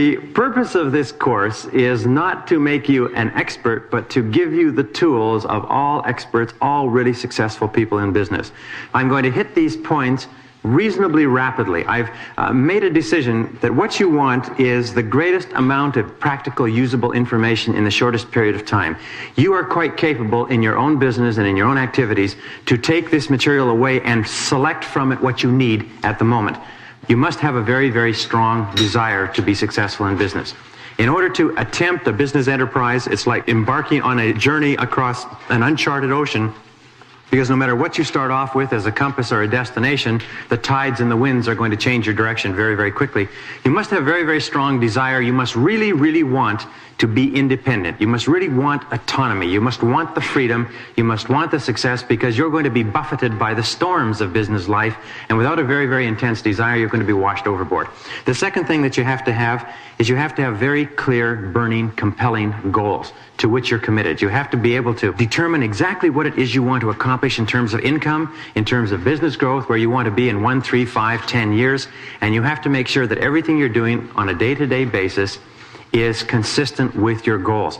The purpose of this course is not to make you an expert, but to give you the tools of all experts, all really successful people in business. I'm going to hit these points reasonably rapidly. I've made a decision that what you want is the greatest amount of practical, usable information in the shortest period of time. You are quite capable in your own business and in your own activities to take this material away and select from it what you need at the moment. You must have a very, very strong desire to be successful in business. In order to attempt a business enterprise, it's like embarking on a journey across an uncharted ocean, because no matter what you start off with as a compass or a destination, the tides and the winds are going to change your direction very, very quickly. You must have very, very strong desire. You must really, really want to be independent. You must really want autonomy. You must want the freedom. You must want the success, because you're going to be buffeted by the storms of business life, and without a very, very intense desire, you're going to be washed overboard. The second thing that you have to have is you have to have very clear, burning, compelling goals to which you're committed. You have to be able to determine exactly what it is you want to accomplish in terms of income, in terms of business growth, where you want to be in 1, 3, 5, 10 years, and you have to make sure that everything you're doing on a day-to-day basis is consistent with your goals.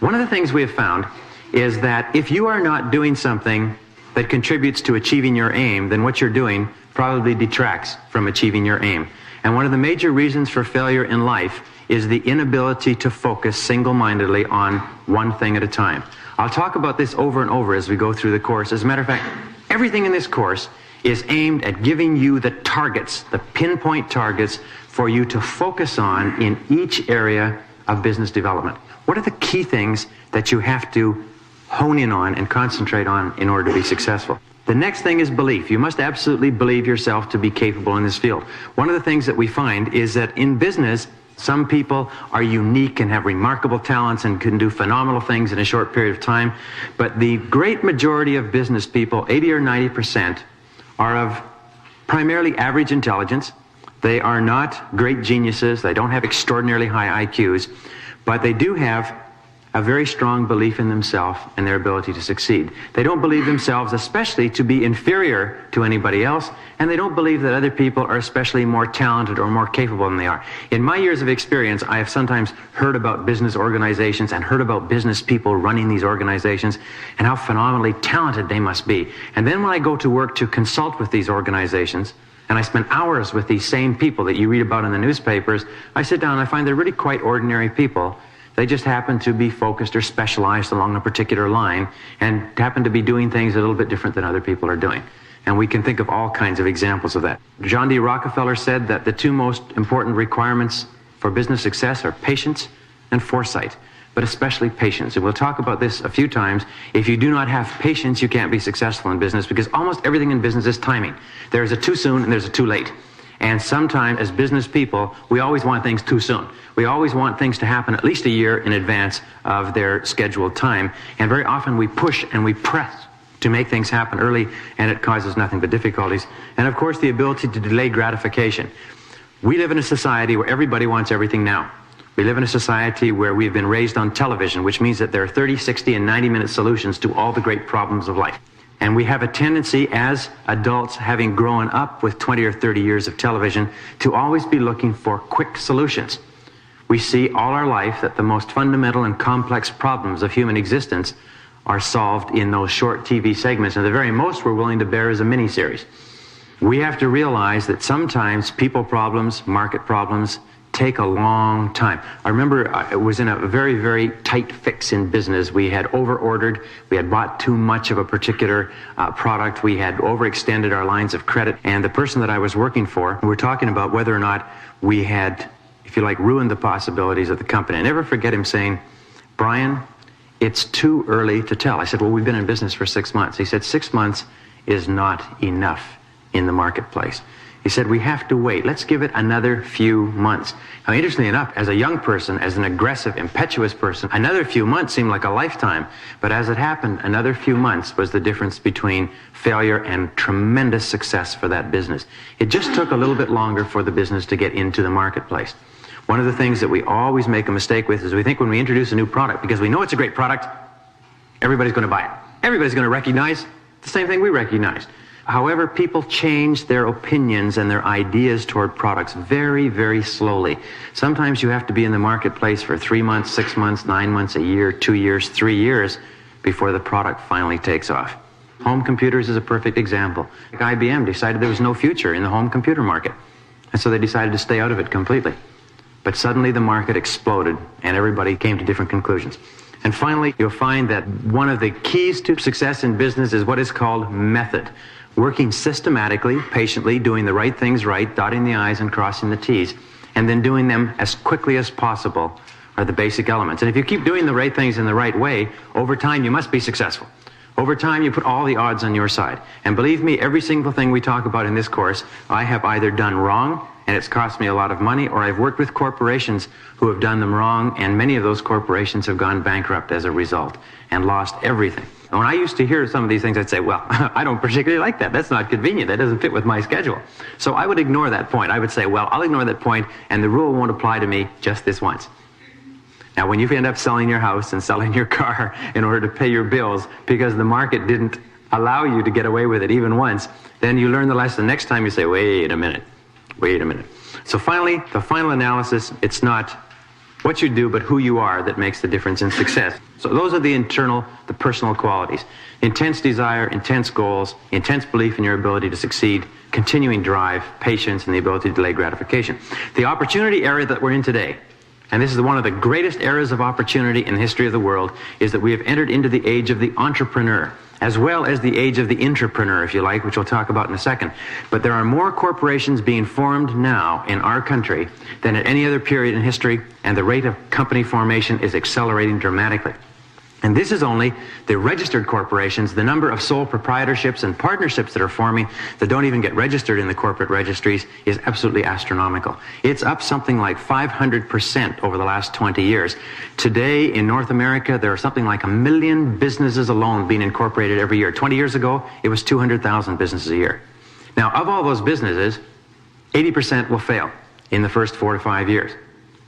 One of the things we have found is that if you are not doing something that contributes to achieving your aim, then what you're doing probably detracts from achieving your aim. And one of the major reasons for failure in life is the inability to focus single-mindedly on one thing at a time. I'll talk about this over and over as we go through the course. As a matter of fact, everything in this course is aimed at giving you the targets, the pinpoint targets for you to focus on in each area of business development. What are the key things that you have to hone in on and concentrate on in order to be successful? The next thing is belief. You must absolutely believe yourself to be capable in this field. One of the things that we find is that in business, some people are unique and have remarkable talents and can do phenomenal things in a short period of time, but the great majority of business people, 80 or 90%, are of primarily average intelligence. They are not great geniuses. They don't have extraordinarily high IQs, but they do have a very strong belief in themselves and their ability to succeed. They don't believe themselves especially to be inferior to anybody else, and they don't believe that other people are especially more talented or more capable than they are. In my years of experience, I have sometimes heard about business organizations and heard about business people running these organizations and how phenomenally talented they must be. And then when I go to work to consult with these organizations, and I spend hours with these same people that you read about in the newspapers, I sit down and I find they're really quite ordinary people. They just happen to be focused or specialized along a particular line and happen to be doing things a little bit different than other people are doing. And we can think of all kinds of examples of that. John D. Rockefeller said that the two most important requirements for business success are patience and foresight, but especially patience. And we'll talk about this a few times. If you do not have patience, you can't be successful in business, because almost everything in business is timing. There's a too soon and there's a too late. And sometimes, as business people, we always want things too soon. We always want things to happen at least a year in advance of their scheduled time. And very often we push and we press to make things happen early, and it causes nothing but difficulties. And of course, the ability to delay gratification. We live in a society where everybody wants everything now. We live in a society where we've been raised on television, which means that there are 30, 60, and 90-minute solutions to all the great problems of life. And we have a tendency as adults, having grown up with 20 or 30 years of television, to always be looking for quick solutions. We see all our life that the most fundamental and complex problems of human existence are solved in those short TV segments, and the very most we're willing to bear is a miniseries. We have to realize that sometimes people problems, market problems, take a long time. I remember I was in a very, very tight fix in business. We had over-ordered, we had bought too much of a particular product, we had overextended our lines of credit, and the person that I was working for, we were talking about whether or not we had, if you like, ruined the possibilities of the company. I never forget him saying, "Brian, it's too early to tell." I said, "Well, we've been in business for 6 months." He said, 6 months is not enough in the marketplace. He said, "We have to wait. Let's give it another few months." Now, interestingly enough, as a young person, as an aggressive, impetuous person, another few months seemed like a lifetime. But as it happened, another few months was the difference between failure and tremendous success for that business. It just took a little bit longer for the business to get into the marketplace. One of the things that we always make a mistake with is we think when we introduce a new product, because we know it's a great product, everybody's going to buy it. Everybody's going to recognize the same thing we recognized. However, people change their opinions and their ideas toward products very, very slowly. Sometimes you have to be in the marketplace for 3 months, 6 months, 9 months, a year, 2 years, 3 years before the product finally takes off. Home computers is a perfect example. IBM decided there was no future in the home computer market, and so they decided to stay out of it completely. But suddenly the market exploded, and everybody came to different conclusions. And finally, you'll find that one of the keys to success in business is what is called method. Working systematically, patiently, doing the right things right, dotting the I's and crossing the T's, and then doing them as quickly as possible are the basic elements. And if you keep doing the right things in the right way, over time you must be successful. Over time you put all the odds on your side. And believe me, every single thing we talk about in this course, I have either done wrong, and it's cost me a lot of money, or I've worked with corporations who have done them wrong, and many of those corporations have gone bankrupt as a result and lost everything. And when I used to hear some of these things, I'd say, well, I don't particularly like that. That's not convenient. That doesn't fit with my schedule. So I would ignore that point. I would say, well, I'll ignore that point, and the rule won't apply to me just this once. Now, when you end up selling your house and selling your car in order to pay your bills because the market didn't allow you to get away with it even once, then you learn the lesson. Next time you say, wait a minute. So finally, the final analysis, it's not what you do, but who you are that makes the difference in success. So those are the personal qualities. Intense desire, intense goals, intense belief in your ability to succeed, continuing drive, patience, and the ability to delay gratification. The opportunity area that we're in today, and this is one of the greatest eras of opportunity in the history of the world, is that we have entered into the age of the entrepreneur, as well as the age of the intrapreneur, if you like, which we'll talk about in a second. But there are more corporations being formed now in our country than at any other period in history, and the rate of company formation is accelerating dramatically. And this is only the registered corporations. The number of sole proprietorships and partnerships that are forming that don't even get registered in the corporate registries is absolutely astronomical. It's up something like 500% over the last 20 years. Today in North America, there are something like 1 million businesses alone being incorporated every year. 20 years ago, it was 200,000 businesses a year. Now, of all those businesses, 80% will fail in the first 4 to 5 years.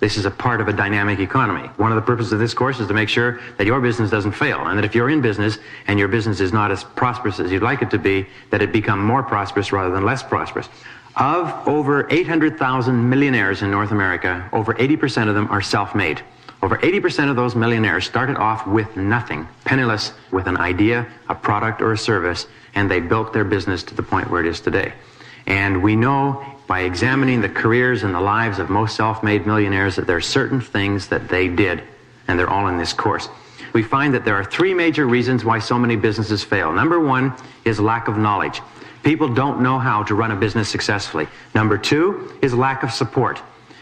This is a part of a dynamic economy. One of the purposes of this course is to make sure that your business doesn't fail, and that if you're in business and your business is not as prosperous as you'd like it to be, that it become more prosperous rather than less prosperous. Of over 800,000 millionaires in North America, over 80% of them are self-made. Over 80% of those millionaires started off with nothing, penniless, with an idea, a product, or a service, and they built their business to the point where it is today. And we know by examining the careers and the lives of most self-made millionaires that there are certain things that they did, and they're all in this course. We find that there are 3 major reasons why so many businesses fail. Number 1 is lack of knowledge. People don't know how to run a business successfully. Number 2 is lack of support.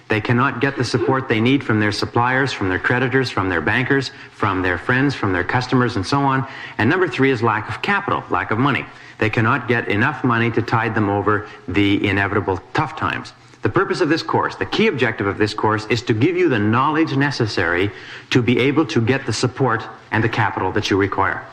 They cannot get the support they need from their suppliers, from their creditors, from their bankers, from their friends, from their customers, and so on. And number 3 is lack of capital, lack of money. They cannot get enough money to tide them over the inevitable tough times. The purpose of this course, the key objective of this course, is to give you the knowledge necessary to be able to get the support and the capital that you require.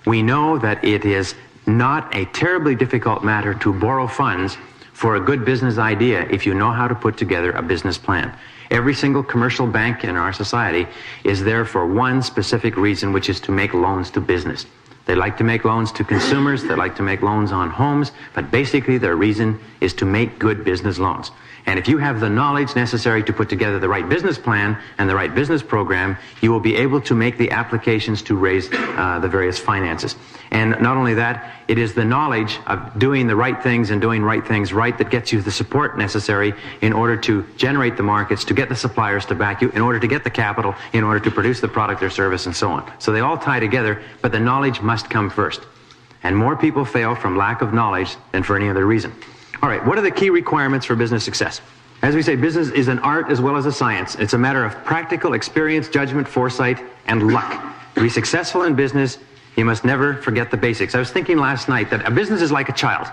We know that it is not a terribly difficult matter to borrow funds for a good business idea if you know how to put together a business plan. Every single commercial bank in our society is there for one specific reason, which is to make loans to business. They like to make loans to consumers, they like to make loans on homes, but basically their reason is to make good business loans. And if you have the knowledge necessary to put together the right business plan and the right business program, you will be able to make the applications to raise the various finances. And not only that, it is the knowledge of doing the right things and doing right things right that gets you the support necessary in order to generate the markets, to get the suppliers to back you, in order to get the capital, in order to produce the product or service, and so on. So they all tie together, but the knowledge must come first. And more people fail from lack of knowledge than for any other reason. All right, what are the key requirements for business success? As we say, business is an art as well as a science. It's a matter of practical experience, judgment, foresight, and luck. To be successful in business, you must never forget the basics. I was thinking last night that a business is like a child.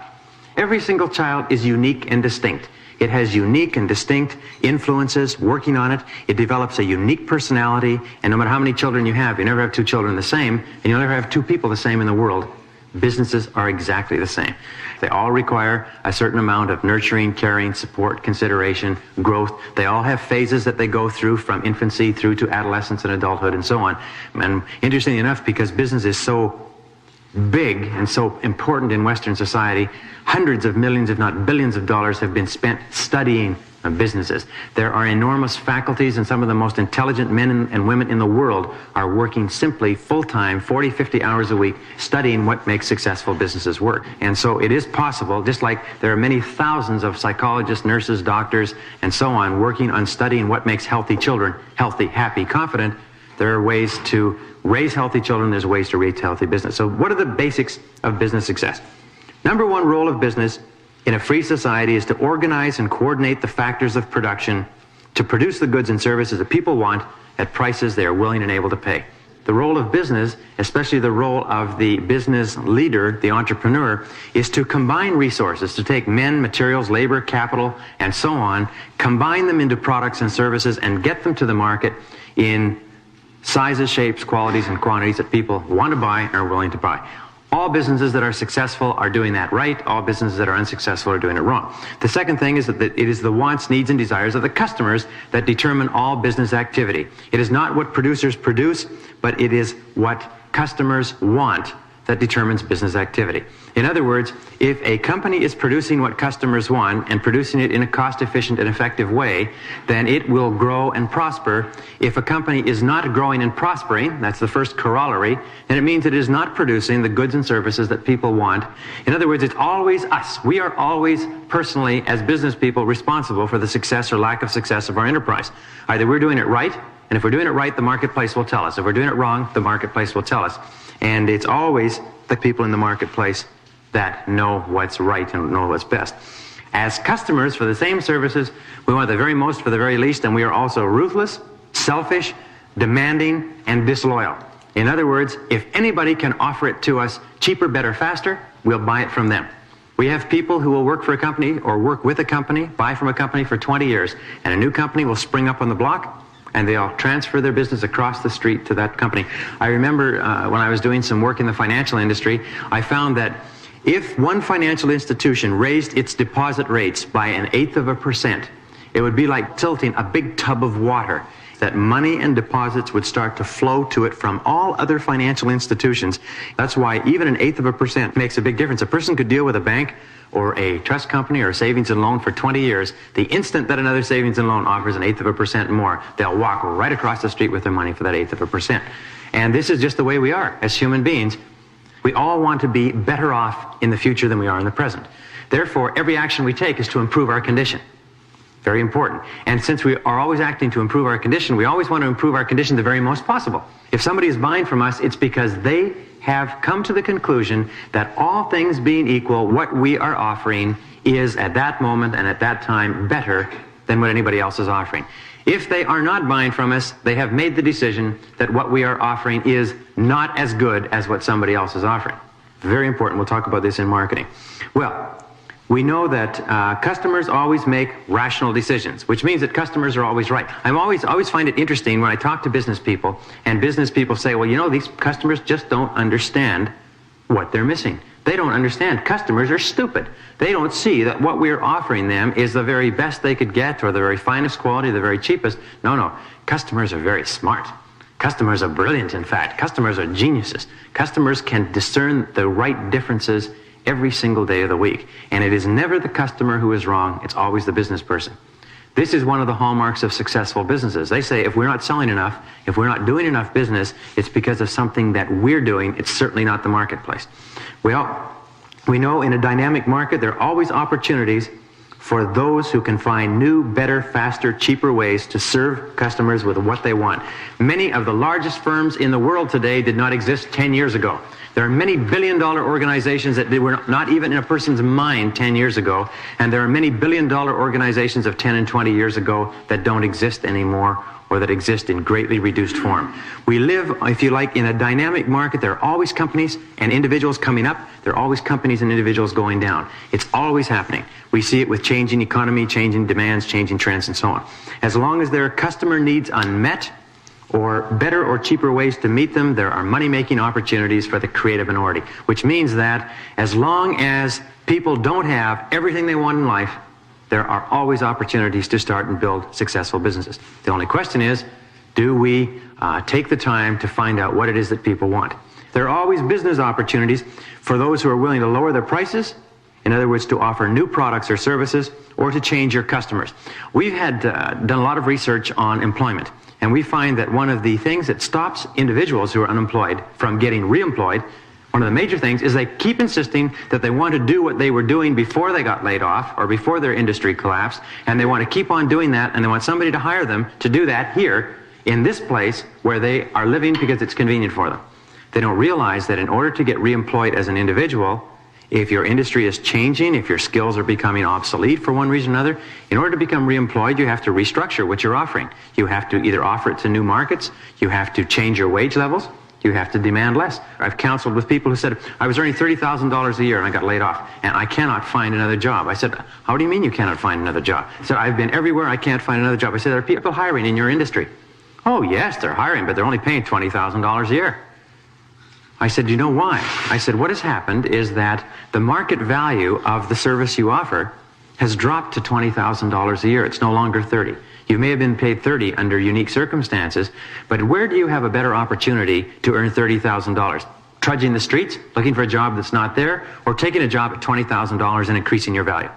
Every single child is unique and distinct. It has unique and distinct influences working on it. It develops a unique personality, and no matter how many children you never have 2 children the same, and you'll never have 2 people the same in the world. Businesses are exactly the same. They all require a certain amount of nurturing, caring, support, consideration, growth. They all have phases that they go through from infancy through to adolescence and adulthood and so on. And interestingly enough, because business is so big and so important in Western society, hundreds of millions, if not billions of dollars have been spent studying businesses. There are enormous faculties, and some of the most intelligent men and women in the world are working simply full-time, 40, 50 hours a week, studying what makes successful businesses work. And so it is possible, just like there are many thousands of psychologists, nurses, doctors, and so on, working on studying what makes healthy children healthy, happy, confident. There are ways to raise healthy children, there's ways to raise healthy business. So what are the basics of business success? Number one role of business in a free society is to organize and coordinate the factors of production to produce the goods and services that people want at prices they are willing and able to pay. The role of business, especially the role of the business leader, the entrepreneur, is to combine resources, to take men, materials, labor, capital, and so on, combine them into products and services and get them to the market in sizes, shapes, qualities, and quantities that people want to buy and are willing to buy. All businesses that are successful are doing that right. All businesses that are unsuccessful are doing it wrong. The second thing is that it is the wants, needs, and desires of the customers that determine all business activity. It is not what producers produce, but it is what customers want that determines business activity. In other words, if a company is producing what customers want and producing it in a cost-efficient and effective way, then it will grow and prosper. If a company is not growing and prospering, that's the first corollary, then it means it is not producing the goods and services that people want. In other words, it's always us. We are always personally, as business people, responsible for the success or lack of success of our enterprise. Either we're doing it right, and if we're doing it right, the marketplace will tell us. If we're doing it wrong, the marketplace will tell us. And it's always the people in the marketplace that know what's right and know what's best. As customers for the same services, we want the very most for the very least, and we are also ruthless, selfish, demanding, and disloyal. In other words, if anybody can offer it to us cheaper, better, faster, we'll buy it from them. We have people who will work for a company or work with a company, buy from a company for 20 years, and a new company will spring up on the block, and they'll transfer their business across the street to that company. I remember when I was doing some work in the financial industry, I found that if one financial institution raised its deposit rates by 1/8%, it would be like tilting a big tub of water. That money and deposits would start to flow to it from all other financial institutions. That's why even 1/8% makes a big difference. A person could deal with a bank or a trust company or a savings and loan for 20 years. The instant that another savings and loan offers 1/8% more, they'll walk right across the street with their money for that 1/8%. And this is just the way we are as human beings. We all want to be better off in the future than we are in the present. Therefore, every action we take is to improve our condition. Very important. And since we are always acting to improve our condition, we always want to improve our condition the very most possible. If somebody is buying from us, it's because they have come to the conclusion that all things being equal, what we are offering is at that moment and at that time better than what anybody else is offering. If they are not buying from us, they have made the decision that what we are offering is not as good as what somebody else is offering. Very important. We'll talk about this in marketing. Well, we know that customers always make rational decisions, which means that customers are always right. I always find it interesting when I talk to business people, and business people say, well, you know, these customers just don't understand what they're missing. They don't understand. Customers are stupid. They don't see that what we're offering them is the very best they could get, or the very finest quality, the very cheapest. No. Customers are very smart. Customers are brilliant, in fact. Customers are geniuses. Customers can discern the right differences every single day of the week. And it is never the customer who is wrong, it's always the business person. This is one of the hallmarks of successful businesses. They say if we're not selling enough, if we're not doing enough business, it's because of something that we're doing. It's certainly not the marketplace. Well, we know in a dynamic market there are always opportunities for those who can find new, better, faster, cheaper ways to serve customers with what they want. Many of the largest firms in the world today did not exist 10 years ago. There are many billion-dollar organizations that were not even in a person's mind 10 years ago, and there are many billion-dollar organizations of 10 and 20 years ago that don't exist anymore, or that exist in greatly reduced form. We live, if you like, in a dynamic market. There are always companies and individuals coming up. There are always companies and individuals going down. It's always happening. We see it with changing economy, changing demands, changing trends, and so on. As long as there are customer needs unmet, or better or cheaper ways to meet them, there are money-making opportunities for the creative minority, which means that as long as people don't have everything they want in life, there are always opportunities to start and build successful businesses. The only question is, do we take the time to find out what it is that people want? There are always business opportunities for those who are willing to lower their prices, in other words, to offer new products or services, or to change your customers. We've done a lot of research on employment, and we find that one of the things that stops individuals who are unemployed from getting reemployed, one of the major things, is they keep insisting that they want to do what they were doing before they got laid off or before their industry collapsed, and they want to keep on doing that, and they want somebody to hire them to do that here in this place where they are living because it's convenient for them. They don't realize that in order to get reemployed as an individual, if your industry is changing, if your skills are becoming obsolete for one reason or another, in order to become reemployed, you have to restructure what you're offering. You have to either offer it to new markets, you have to change your wage levels, you have to demand less. I've counseled with people who said, I was earning $30,000 a year and I got laid off, and I cannot find another job. I said, how do you mean you cannot find another job? I said, I've been everywhere, I can't find another job. I said, are people hiring in your industry? Oh, yes, they're hiring, but they're only paying $20,000 a year. I said, you know why? I said, what has happened is that the market value of the service you offer has dropped to $20,000 a year. It's no longer 30. You may have been paid 30 under unique circumstances, but where do you have a better opportunity to earn $30,000? Trudging the streets, looking for a job that's not there, or taking a job at $20,000 and increasing your value?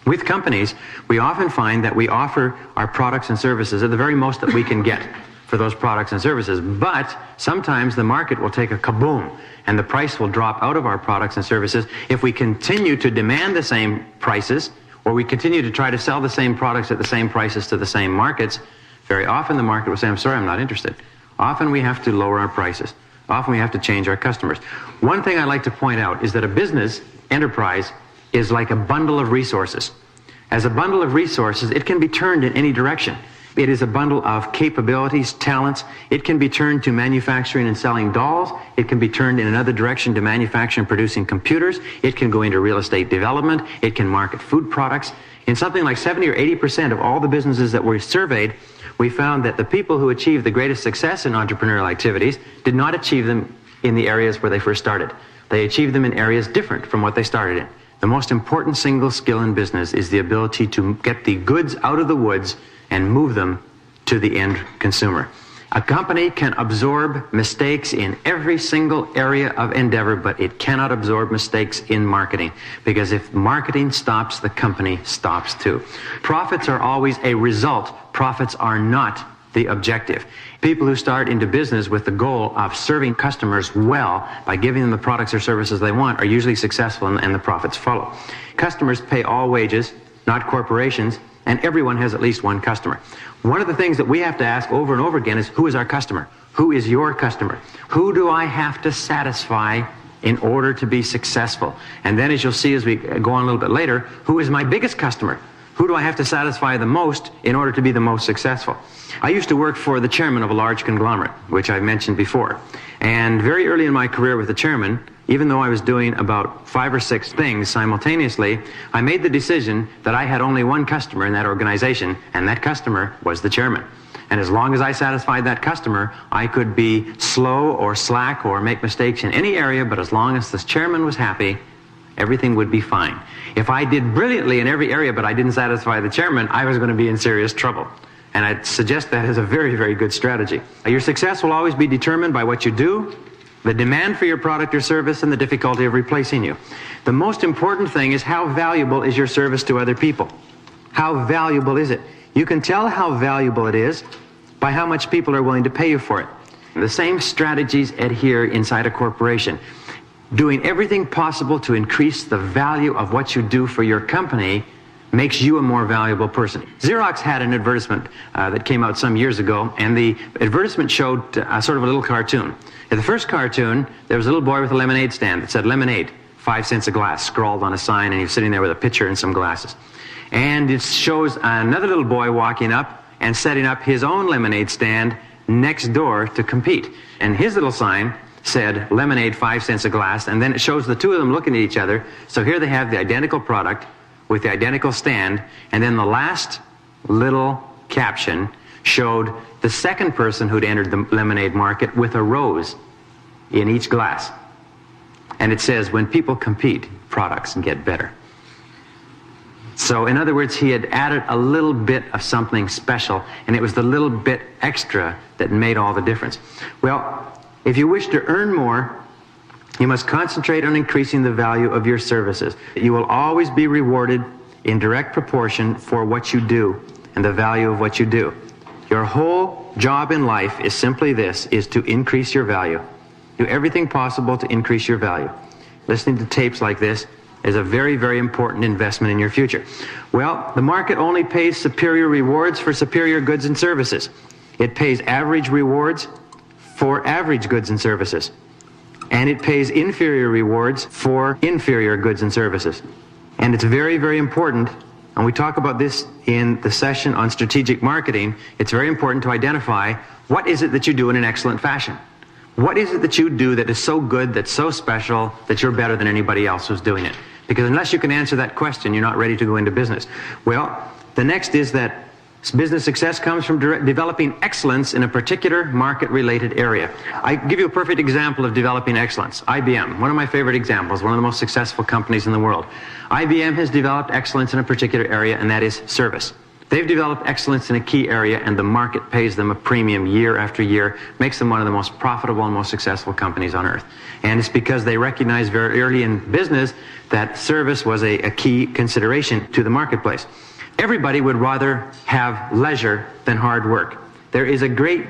With companies, we often find that we offer our products and services at the very most that we can get for those products and services, but sometimes the market will take a kaboom and the price will drop out of our products and services if we continue to demand the same prices, or we continue to try to sell the same products at the same prices to the same markets. Very often the market will say, I'm sorry, I'm not interested. Often we have to lower our prices. Often we have to change our customers. One thing I like to point out is that a business enterprise is like a bundle of resources. As a bundle of resources, it can be turned in any direction. It is a bundle of capabilities, talents. It can be turned to manufacturing and selling dolls. It can be turned in another direction to manufacturing and producing computers. It can go into real estate development. It can market food products. In something like 70 or 80% of all the businesses that were surveyed, we found that the people who achieved the greatest success in entrepreneurial activities did not achieve them in the areas where they first started. They achieved them in areas different from what they started in. The most important single skill in business is the ability to get the goods out of the woods and move them to the end consumer. A company can absorb mistakes in every single area of endeavor, but it cannot absorb mistakes in marketing, because if marketing stops, the company stops too. Profits are always a result. Profits are not the objective. People who start into business with the goal of serving customers well by giving them the products or services they want are usually successful, and the profits follow. Customers pay all wages, not corporations, and everyone has at least one customer. One of the things that we have to ask over and over again is, who is our customer? Who is your customer? Who do I have to satisfy in order to be successful? And then, as you'll see as we go on a little bit later, who is my biggest customer? Who do I have to satisfy the most in order to be the most successful? I used to work for the chairman of a large conglomerate, which I've mentioned before. And very early in my career with the chairman, even though I was doing about 5 or 6 things simultaneously, I made the decision that I had only one customer in that organization, and that customer was the chairman. And as long as I satisfied that customer, I could be slow or slack or make mistakes in any area, but as long as the chairman was happy, everything would be fine. If I did brilliantly in every area, but I didn't satisfy the chairman, I was going to be in serious trouble. And I'd suggest that as a very, very good strategy. Your success will always be determined by what you do, the demand for your product or service, and the difficulty of replacing you. The most important thing is, how valuable is your service to other people? How valuable is it? You can tell how valuable it is by how much people are willing to pay you for it. The same strategies adhere inside a corporation. Doing everything possible to increase the value of what you do for your company makes you a more valuable person. Xerox had an advertisement that came out some years ago, and the advertisement showed sort of a little cartoon. In the first cartoon, there was a little boy with a lemonade stand that said, "Lemonade, 5 cents a glass," scrawled on a sign, and he was sitting there with a pitcher and some glasses. And it shows another little boy walking up and setting up his own lemonade stand next door to compete. And his little sign said, "Lemonade, 5 cents a glass," and then it shows the two of them looking at each other. So here they have the identical product with the identical stand, and then the last little caption showed the second person who'd entered the lemonade market with a rose in each glass. And it says, "When people compete, products get better." So in other words, he had added a little bit of something special, and it was the little bit extra that made all the difference. Well, if you wish to earn more, You must concentrate on increasing the value of your services. You will always be rewarded in direct proportion for what you do and the value of what you do. Your whole job in life is simply this, is to increase your value. Do everything possible to increase your value. Listening to tapes like this is a very, very important investment in your future. Well, the market only pays superior rewards for superior goods and services. It pays average rewards for average goods and services. And it pays inferior rewards for inferior goods and services. And it's very, very important, and we talk about this in the session on strategic marketing, it's very important to identify what is it that you do in an excellent fashion. What is it that you do that is so good, that's so special, that you're better than anybody else who's doing it? Because unless you can answer that question, you're not ready to go into business. Well, the next is that business success comes from developing excellence in a particular market-related area. I give you a perfect example of developing excellence. IBM, one of my favorite examples, one of the most successful companies in the world. IBM has developed excellence in a particular area, and that is service. They've developed excellence in a key area, and the market pays them a premium year after year, makes them one of the most profitable and most successful companies on earth. And it's because they recognized very early in business that service was a key consideration to the marketplace. Everybody would rather have leisure than hard work. There is a great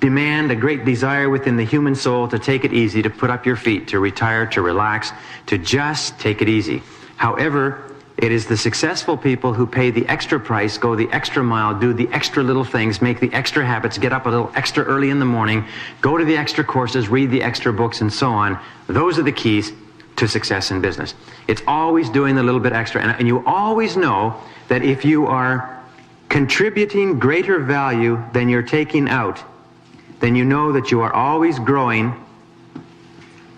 demand, a great desire within the human soul to take it easy, to put up your feet, to retire, to relax, to just take it easy. However, it is the successful people who pay the extra price, go the extra mile, do the extra little things, make the extra habits, get up a little extra early in the morning, go to the extra courses, read the extra books, and so on. Those are the keys to success in business. It's always doing a little bit extra. And you always know that if you are contributing greater value than you're taking out, then you know that you are always growing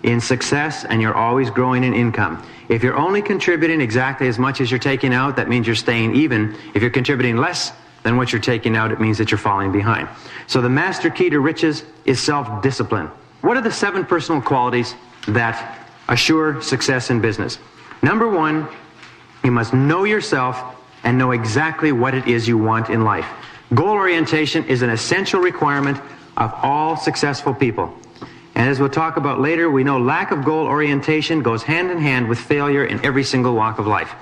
in success and you're always growing in income. If you're only contributing exactly as much as you're taking out, that means you're staying even. If you're contributing less than what you're taking out, it means that you're falling behind. So the master key to riches is self-discipline. What are the 7 personal qualities that assure success in business? Number 1, you must know yourself and know exactly what it is you want in life. Goal orientation is an essential requirement of all successful people. And as we'll talk about later, we know lack of goal orientation goes hand in hand with failure in every single walk of life.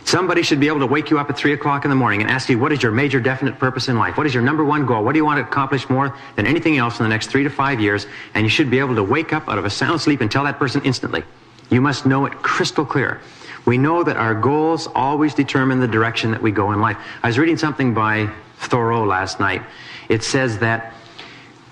Somebody should be able to wake you up at 3 o'clock in the morning and ask you, what is your major definite purpose in life? What is your number 1 goal? What do you want to accomplish more than anything else in the next 3 to 5 years? And you should be able to wake up out of a sound sleep and tell that person instantly. You must know it crystal clear. We know that our goals always determine the direction that we go in life. I was reading something by Thoreau last night. It says that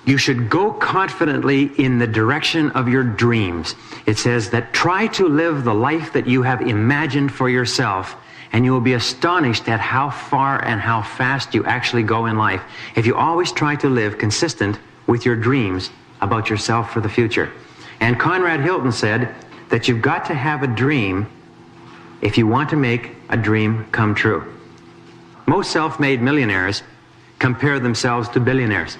you should go confidently in the direction of your dreams. It says that try to live the life that you have imagined for yourself, and you will be astonished at how far and how fast you actually go in life if you always try to live consistent with your dreams about yourself for the future. And Conrad Hilton said that you've got to have a dream if you want to make a dream come true. Most self-made millionaires compare themselves to billionaires.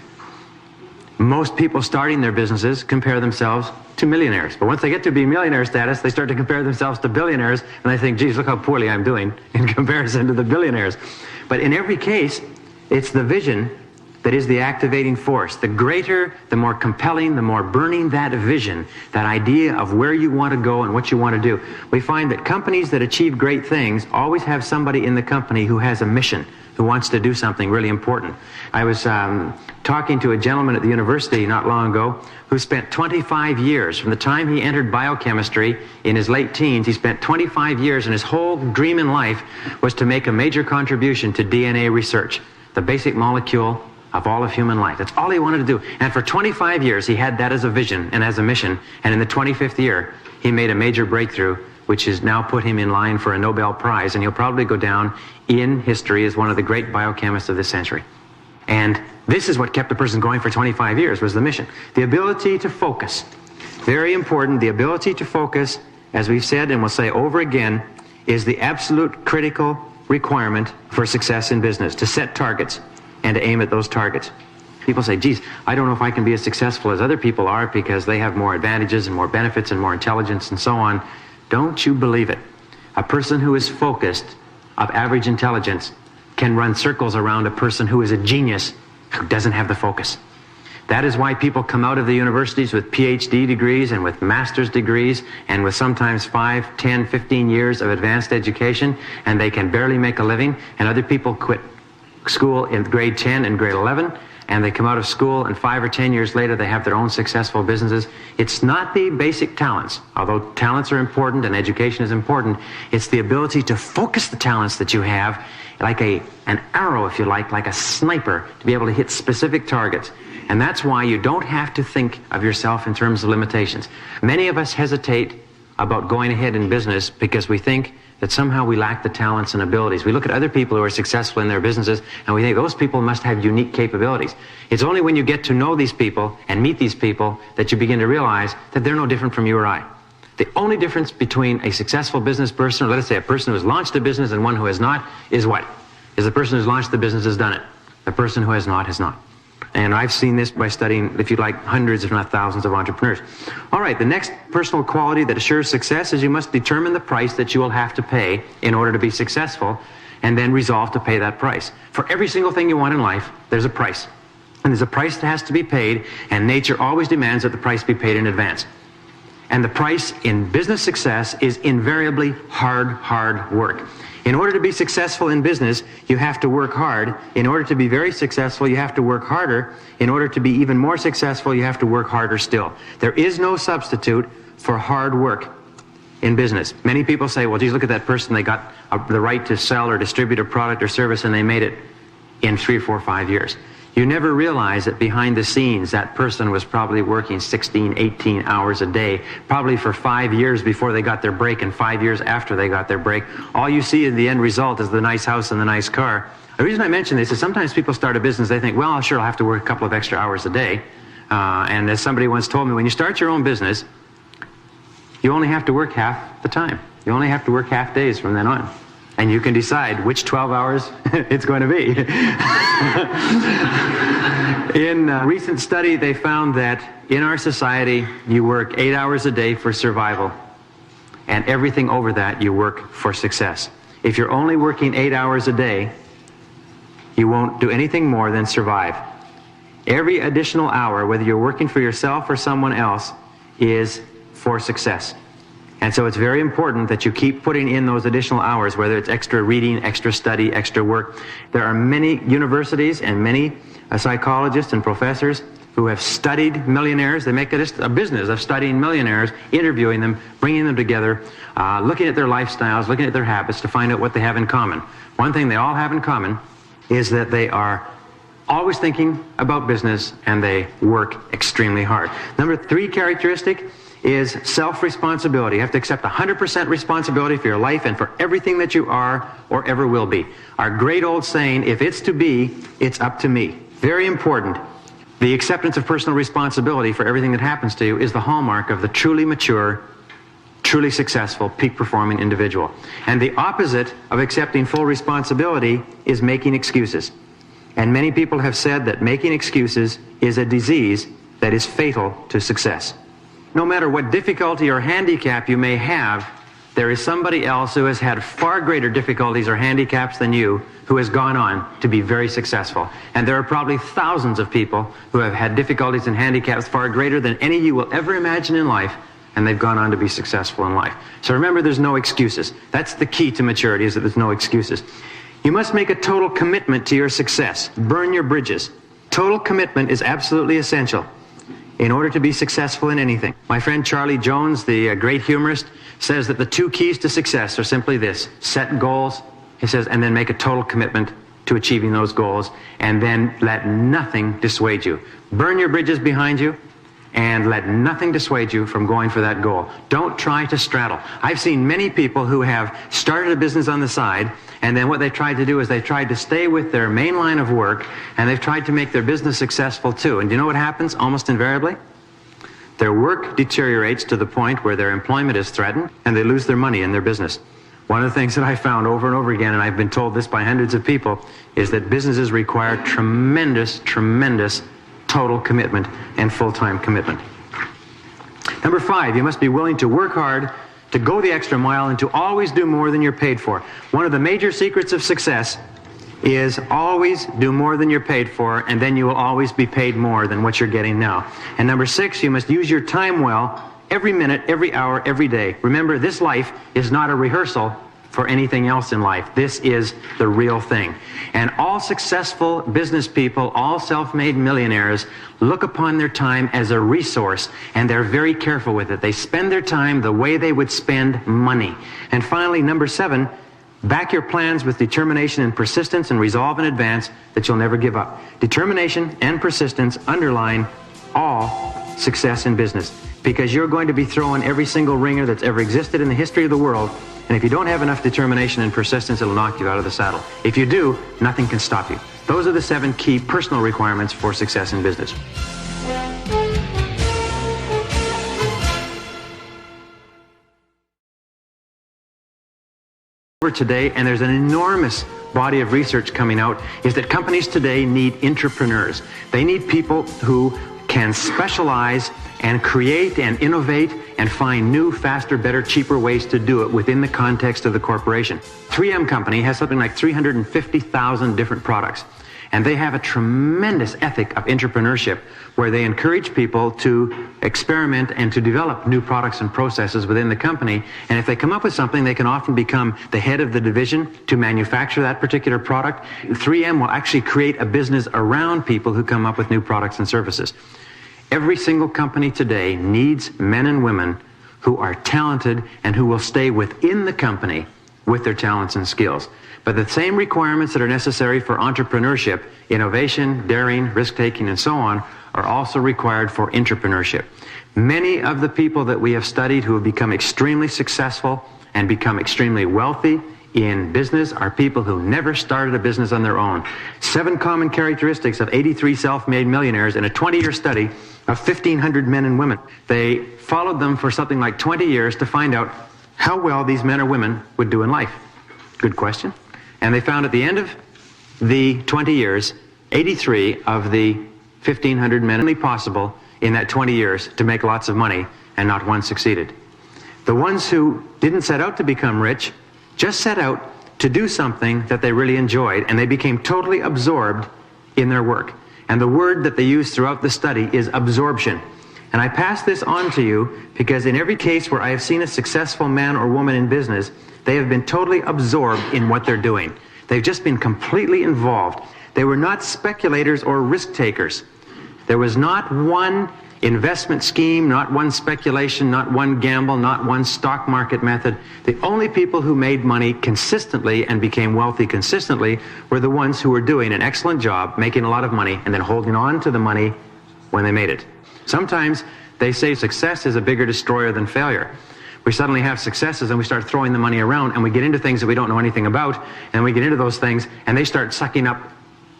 Most people starting their businesses compare themselves to millionaires. But once they get to be millionaire status, they start to compare themselves to billionaires, and they think, geez, look how poorly I'm doing in comparison to the billionaires. But in every case, it's the vision that is the activating force. The greater, the more compelling, the more burning that vision, that idea of where you want to go and what you want to do. We find that companies that achieve great things always have somebody in the company who has a mission, who wants to do something really important. I was talking to a gentleman at the university not long ago who spent 25 years, from the time he entered biochemistry in his late teens, he spent 25 years, and his whole dream in life was to make a major contribution to DNA research, the basic molecule of all of human life. That's all he wanted to do. And for 25 years, he had that as a vision and as a mission. And in the 25th year, he made a major breakthrough, which has now put him in line for a Nobel Prize. And he'll probably go down in history as one of the great biochemists of this century. And this is what kept the person going for 25 years, was the mission. The ability to focus. Very important. The ability to focus, as we've said and we'll say over again, is the absolute critical requirement for success in business. To set targets and to aim at those targets. People say, geez, I don't know if I can be as successful as other people are because they have more advantages and more benefits and more intelligence and so on. Don't you believe it. A person who is focused, of average intelligence, can run circles around a person who is a genius who doesn't have the focus. That is why people come out of the universities with PhD degrees and with master's degrees and with sometimes 5, 10, 15 years of advanced education, and they can barely make a living, and other people quit school in grade 10 and grade 11, and they come out of school, and 5 or 10 years later they have their own successful businesses. It's not the basic talents, although talents are important and education is important. It's the ability to focus the talents that you have like an arrow, if you like a sniper, to be able to hit specific targets. And that's why you don't have to think of yourself in terms of limitations. Many of us hesitate about going ahead in business because we think that somehow we lack the talents and abilities. We look at other people who are successful in their businesses and we think those people must have unique capabilities. It's only when you get to know these people and meet these people that you begin to realize that they're no different from you or I. The only difference between a successful business person, or let us say a person who has launched a business, and one who has not, is what? Is the person who's launched the business has done it. The person who has not has not. And I've seen this by studying, if you'd like, hundreds if not thousands of entrepreneurs. All right, the next personal quality that assures success is you must determine the price that you will have to pay in order to be successful, and then resolve to pay that price. For every single thing you want in life, there's a price. And there's a price that has to be paid, and nature always demands that the price be paid in advance. And the price in business success is invariably hard work. In order to be successful in business, you have to work hard. In order to be very successful, you have to work harder. In order to be even more successful, you have to work harder still. There is no substitute for hard work in business. Many people say, well, geez, look at that person. They got the right to sell or distribute a product or service, and they made it in 3, 4, 5 years. You never realize that behind the scenes, that person was probably working 16, 18 hours a day, probably for 5 years before they got their break and 5 years after they got their break. All you see in the end result is the nice house and the nice car. The reason I mention this is sometimes people start a business, they think, well, sure, I'll have to work a couple of extra hours a day. And as somebody once told me, when you start your own business, you only have to work half the time. You only have to work half days from then on. And you can decide which 12 hours it's going to be. In a recent study, they found that in our society, you work 8 hours a day for survival. And everything over that, you work for success. If you're only working 8 hours a day, you won't do anything more than survive. Every additional hour, whether you're working for yourself or someone else, is for success. And so it's very important that you keep putting in those additional hours, whether it's extra reading, extra study, extra work. There are many universities and many psychologists and professors who have studied millionaires. They make it a business of studying millionaires, interviewing them, bringing them together, looking at their lifestyles, looking at their habits to find out what they have in common. One thing they all have in common is that they are always thinking about business and they work extremely hard. Number 3 characteristic is self-responsibility. You have to accept 100% responsibility for your life and for everything that you are or ever will be. Our great old saying, if it's to be, it's up to me. Very important. The acceptance of personal responsibility for everything that happens to you is the hallmark of the truly mature, truly successful, peak-performing individual. And the opposite of accepting full responsibility is making excuses. And many people have said that making excuses is a disease that is fatal to success. No matter what difficulty or handicap you may have, there is somebody else who has had far greater difficulties or handicaps than you who has gone on to be very successful. And there are probably thousands of people who have had difficulties and handicaps far greater than any you will ever imagine in life, and they've gone on to be successful in life. So remember, there's no excuses. That's the key to maturity, is that there's no excuses. You must make a total commitment to your success. Burn your bridges. Total commitment is absolutely essential in order to be successful in anything. My friend Charlie Jones, the great humorist, says that the 2 keys to success are simply this: set goals, he says, and then make a total commitment to achieving those goals, and then let nothing dissuade you. Burn your bridges behind you, and let nothing dissuade you from going for that goal. Don't try to straddle. I've seen many people who have started a business on the side, and then what they tried to do is they tried to stay with their main line of work, and they've tried to make their business successful too. And do you know what happens almost invariably? Their work deteriorates to the point where their employment is threatened, and they lose their money in their business. One of the things that I found over and over again, and I've been told this by hundreds of people, is that businesses require tremendous total commitment and full-time commitment. Number 5, you must be willing to work hard, to go the extra mile, and to always do more than you're paid for. One of the major secrets of success is always do more than you're paid for, and then you will always be paid more than what you're getting now. And number 6, you must use your time well every minute, every hour, every day. Remember, this life is not a rehearsal for anything else in life. This is the real thing. And all successful business people, all self-made millionaires, look upon their time as a resource, and they're very careful with it. They spend their time the way they would spend money. And finally, number 7, back your plans with determination and persistence, and resolve in advance that you'll never give up. Determination and persistence underline all success in business, because you're going to be throwing every single ringer that's ever existed in the history of the world. And if you don't have enough determination and persistence, it'll knock you out of the saddle. If you do, nothing can stop you. Those are the 7 key personal requirements for success in business. Today, and there's an enormous body of research coming out, is that companies today need entrepreneurs. They need people who can specialize and create and innovate and find new, faster, better, cheaper ways to do it within the context of the corporation. 3M Company has something like 350,000 different products, and they have a tremendous ethic of entrepreneurship where they encourage people to experiment and to develop new products and processes within the company. And if they come up with something, they can often become the head of the division to manufacture that particular product. 3M will actually create a business around people who come up with new products and services. Every single company today needs men and women who are talented and who will stay within the company with their talents and skills. But the same requirements that are necessary for entrepreneurship, innovation, daring, risk-taking, and so on, are also required for entrepreneurship. Many of the people that we have studied who have become extremely successful and become extremely wealthy in business are people who never started a business on their own. 7 common characteristics of 83 self-made millionaires in a 20-year study of 1,500 men and women. They followed them for something like 20 years to find out how well these men or women would do in life. Good question. And they found at the end of the 20 years, 83 of the 1,500 men only possible in that 20 years to make lots of money, and not one succeeded. The ones who didn't set out to become rich just set out to do something that they really enjoyed, and they became totally absorbed in their work. And the word that they used throughout the study is absorption. And I pass this on to you because in every case where I have seen a successful man or woman in business, they have been totally absorbed in what they're doing. They've just been completely involved. They were not speculators or risk takers. There was not one investment scheme, not one speculation, not one gamble, not one stock market method. The only people who made money consistently and became wealthy consistently were the ones who were doing an excellent job, making a lot of money, and then holding on to the money when they made it. Sometimes they say success is a bigger destroyer than failure. We suddenly have successes and we start throwing the money around and we get into things that we don't know anything about, and we get into those things and they start sucking up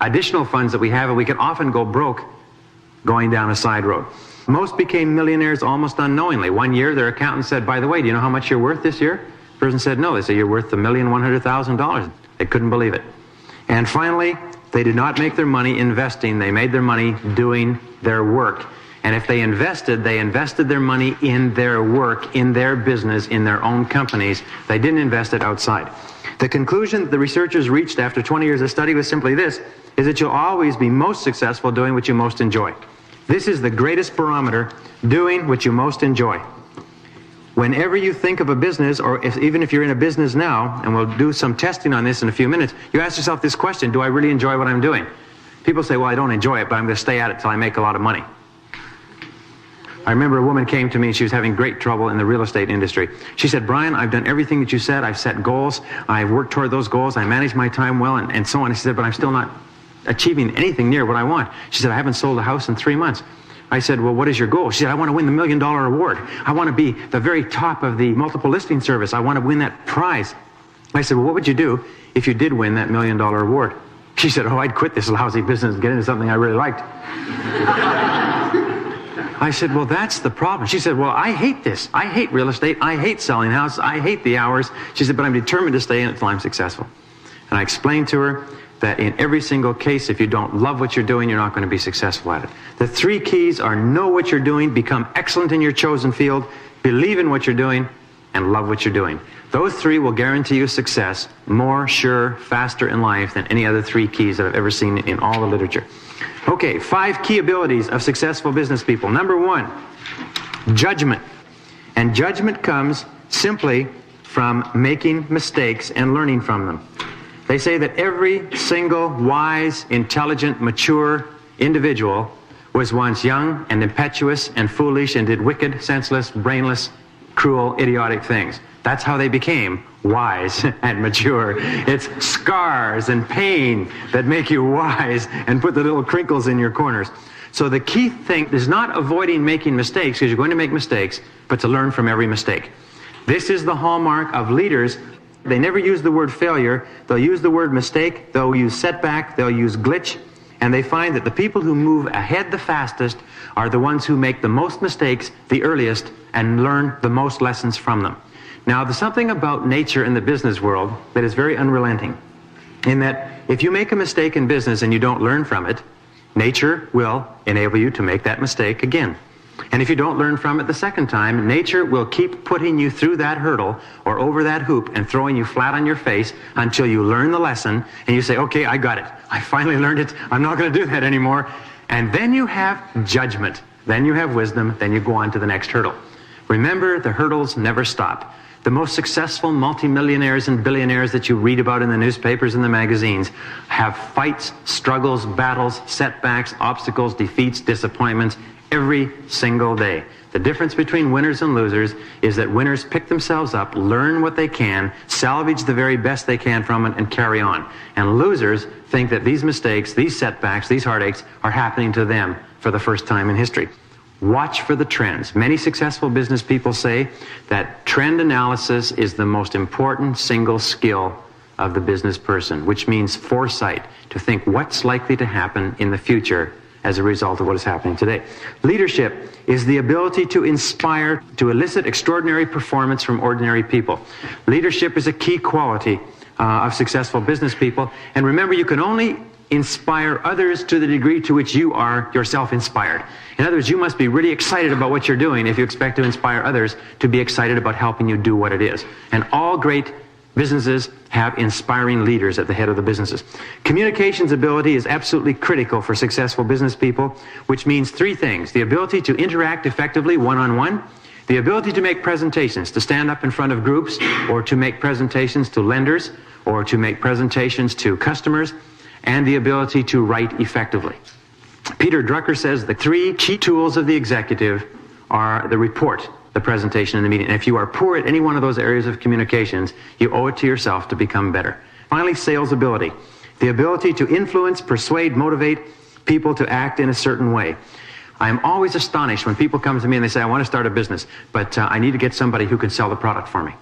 additional funds that we have, and we can often go broke going down a side road. Most became millionaires almost unknowingly. One year their accountant said, by the way, do you know how much you're worth this year? The person said no. They said, you're worth $1,100,000. They couldn't believe it. And finally, they did not make their money investing. They made their money doing their work. And if they invested their money in their work, in their business, in their own companies. They didn't invest it outside. The conclusion that the researchers reached after 20 years of study was simply this, is that you'll always be most successful doing what you most enjoy. This is the greatest barometer, doing what you most enjoy. Whenever you think of a business, or even if you're in a business now, and we'll do some testing on this in a few minutes, you ask yourself this question, do I really enjoy what I'm doing? People say, well, I don't enjoy it, but I'm going to stay at it till I make a lot of money. I remember a woman came to me and she was having great trouble in the real estate industry. She said, Brian, I've done everything that you said. I've set goals. I've worked toward those goals. I manage my time well and so on. She said, but I'm still not achieving anything near what I want. She said, I haven't sold a house in 3 months. I said, well, what is your goal? She said, I want to win the $1 million award. I want to be the very top of the multiple listing service. I want to win that prize. I said, well, what would you do if you did win that $1 million award? She said, oh, I'd quit this lousy business and get into something I really liked. I said, well, that's the problem. She said, well, I hate this. I hate real estate. I hate selling houses. I hate the hours. She said, but I'm determined to stay in it until I'm successful. And I explained to her that in every single case, if you don't love what you're doing, you're not going to be successful at it. The 3 keys are know what you're doing, become excellent in your chosen field, believe in what you're doing, and love what you're doing. Those three will guarantee you success more, sure, faster in life than any other three keys that I've ever seen in all the literature. Okay, 5 key abilities of successful business people. Number 1, judgment. And judgment comes simply from making mistakes and learning from them. They say that every single wise, intelligent, mature individual was once young and impetuous and foolish and did wicked, senseless, brainless, cruel, idiotic things. That's how they became wise and mature. It's scars and pain that make you wise and put the little crinkles in your corners. So the key thing is not avoiding making mistakes, because you're going to make mistakes, but to learn from every mistake. This is the hallmark of leaders. They never use the word failure. They'll use the word mistake. They'll use setback. They'll use glitch. And they find that the people who move ahead the fastest are the ones who make the most mistakes the earliest and learn the most lessons from them. Now, there's something about nature in the business world that is very unrelenting, in that if you make a mistake in business and you don't learn from it, nature will enable you to make that mistake again. And if you don't learn from it the second time, nature will keep putting you through that hurdle or over that hoop and throwing you flat on your face until you learn the lesson and you say, okay, I got it. I finally learned it. I'm not going to do that anymore. And then you have judgment. Then you have wisdom. Then you go on to the next hurdle. Remember, the hurdles never stop. The most successful multimillionaires and billionaires that you read about in the newspapers and the magazines have fights, struggles, battles, setbacks, obstacles, defeats, disappointments every single day. The difference between winners and losers is that winners pick themselves up, learn what they can, salvage the very best they can from it, and carry on. And losers think that these mistakes, these setbacks, these heartaches are happening to them for the first time in history. Watch for the trends. Many successful business people say that trend analysis is the most important single skill of the business person, which means foresight, to think what's likely to happen in the future as a result of what is happening today. Leadership is the ability to inspire, to elicit extraordinary performance from ordinary people. Leadership is a key quality of successful business people. And remember, you can only inspire others to the degree to which you are yourself inspired. In other words, you must be really excited about what you're doing if you expect to inspire others to be excited about helping you do what it is. And all great businesses have inspiring leaders at the head of the businesses. Communications ability is absolutely critical for successful business people, which means 3 things. The ability to interact effectively one-on-one, the ability to make presentations, to stand up in front of groups, or to make presentations to lenders, or to make presentations to customers, and the ability to write effectively. Peter Drucker says the 3 key tools of the executive are the report, the presentation, and the meeting. And if you are poor at any one of those areas of communications, you owe it to yourself to become better. Finally, sales ability. The ability to influence, persuade, motivate people to act in a certain way. I'm always astonished when people come to me and they say, I want to start a business, but I need to get somebody who can sell the product for me.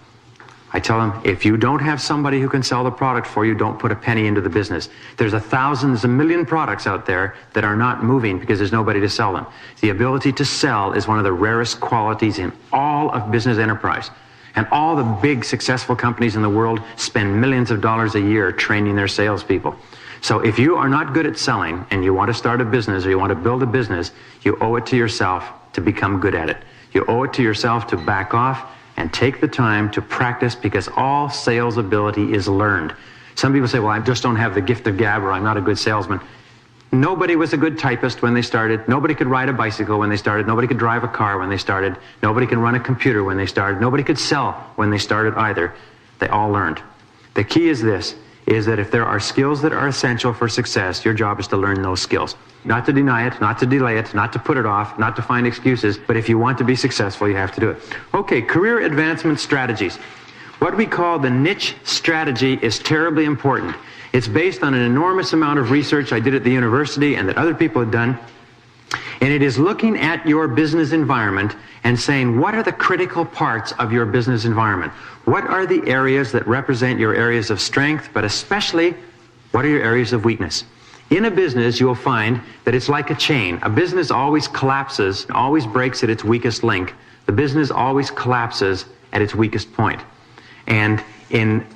I tell them, if you don't have somebody who can sell the product for you, don't put a penny into the business. There's a million products out there that are not moving because there's nobody to sell them. The ability to sell is one of the rarest qualities in all of business enterprise. And all the big successful companies in the world spend millions of dollars a year training their salespeople. So if you are not good at selling and you want to start a business or you want to build a business, you owe it to yourself to become good at it. You owe it to yourself to back off and take the time to practice, because all sales ability is learned. Some people say, well, I just don't have the gift of gab, or I'm not a good salesman. Nobody was a good typist when they started. Nobody could ride a bicycle when they started. Nobody could drive a car when they started. Nobody can run a computer when they started. Nobody could sell when they started either. They all learned. The key is this, is that if there are skills that are essential for success, your job is to learn those skills. Not to deny it, not to delay it, not to put it off, not to find excuses, but if you want to be successful, you have to do it. Okay, career advancement strategies. What we call the niche strategy is terribly important. It's based on an enormous amount of research I did at the university and that other people had done. And it is looking at your business environment and saying, what are the critical parts of your business environment? What are the areas that represent your areas of strength, but especially, what are your areas of weakness? In a business, you'll find that it's like a chain. A business always collapses, always breaks at its weakest link. The business always collapses at its weakest point. And in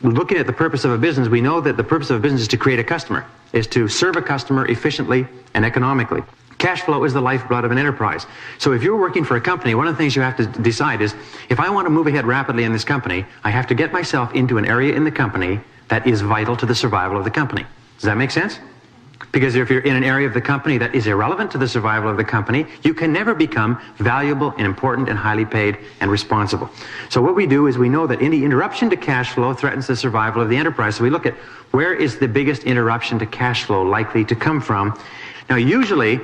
looking at the purpose of a business, we know that the purpose of a business is to create a customer, is to serve a customer efficiently and economically. Cash flow is the lifeblood of an enterprise. So if you're working for a company, one of the things you have to decide is, if I want to move ahead rapidly in this company, I have to get myself into an area in the company that is vital to the survival of the company. Does that make sense? Because if you're in an area of the company that is irrelevant to the survival of the company, you can never become valuable and important and highly paid and responsible. So what we do is we know that any interruption to cash flow threatens the survival of the enterprise. So we look at where is the biggest interruption to cash flow likely to come from. Now usually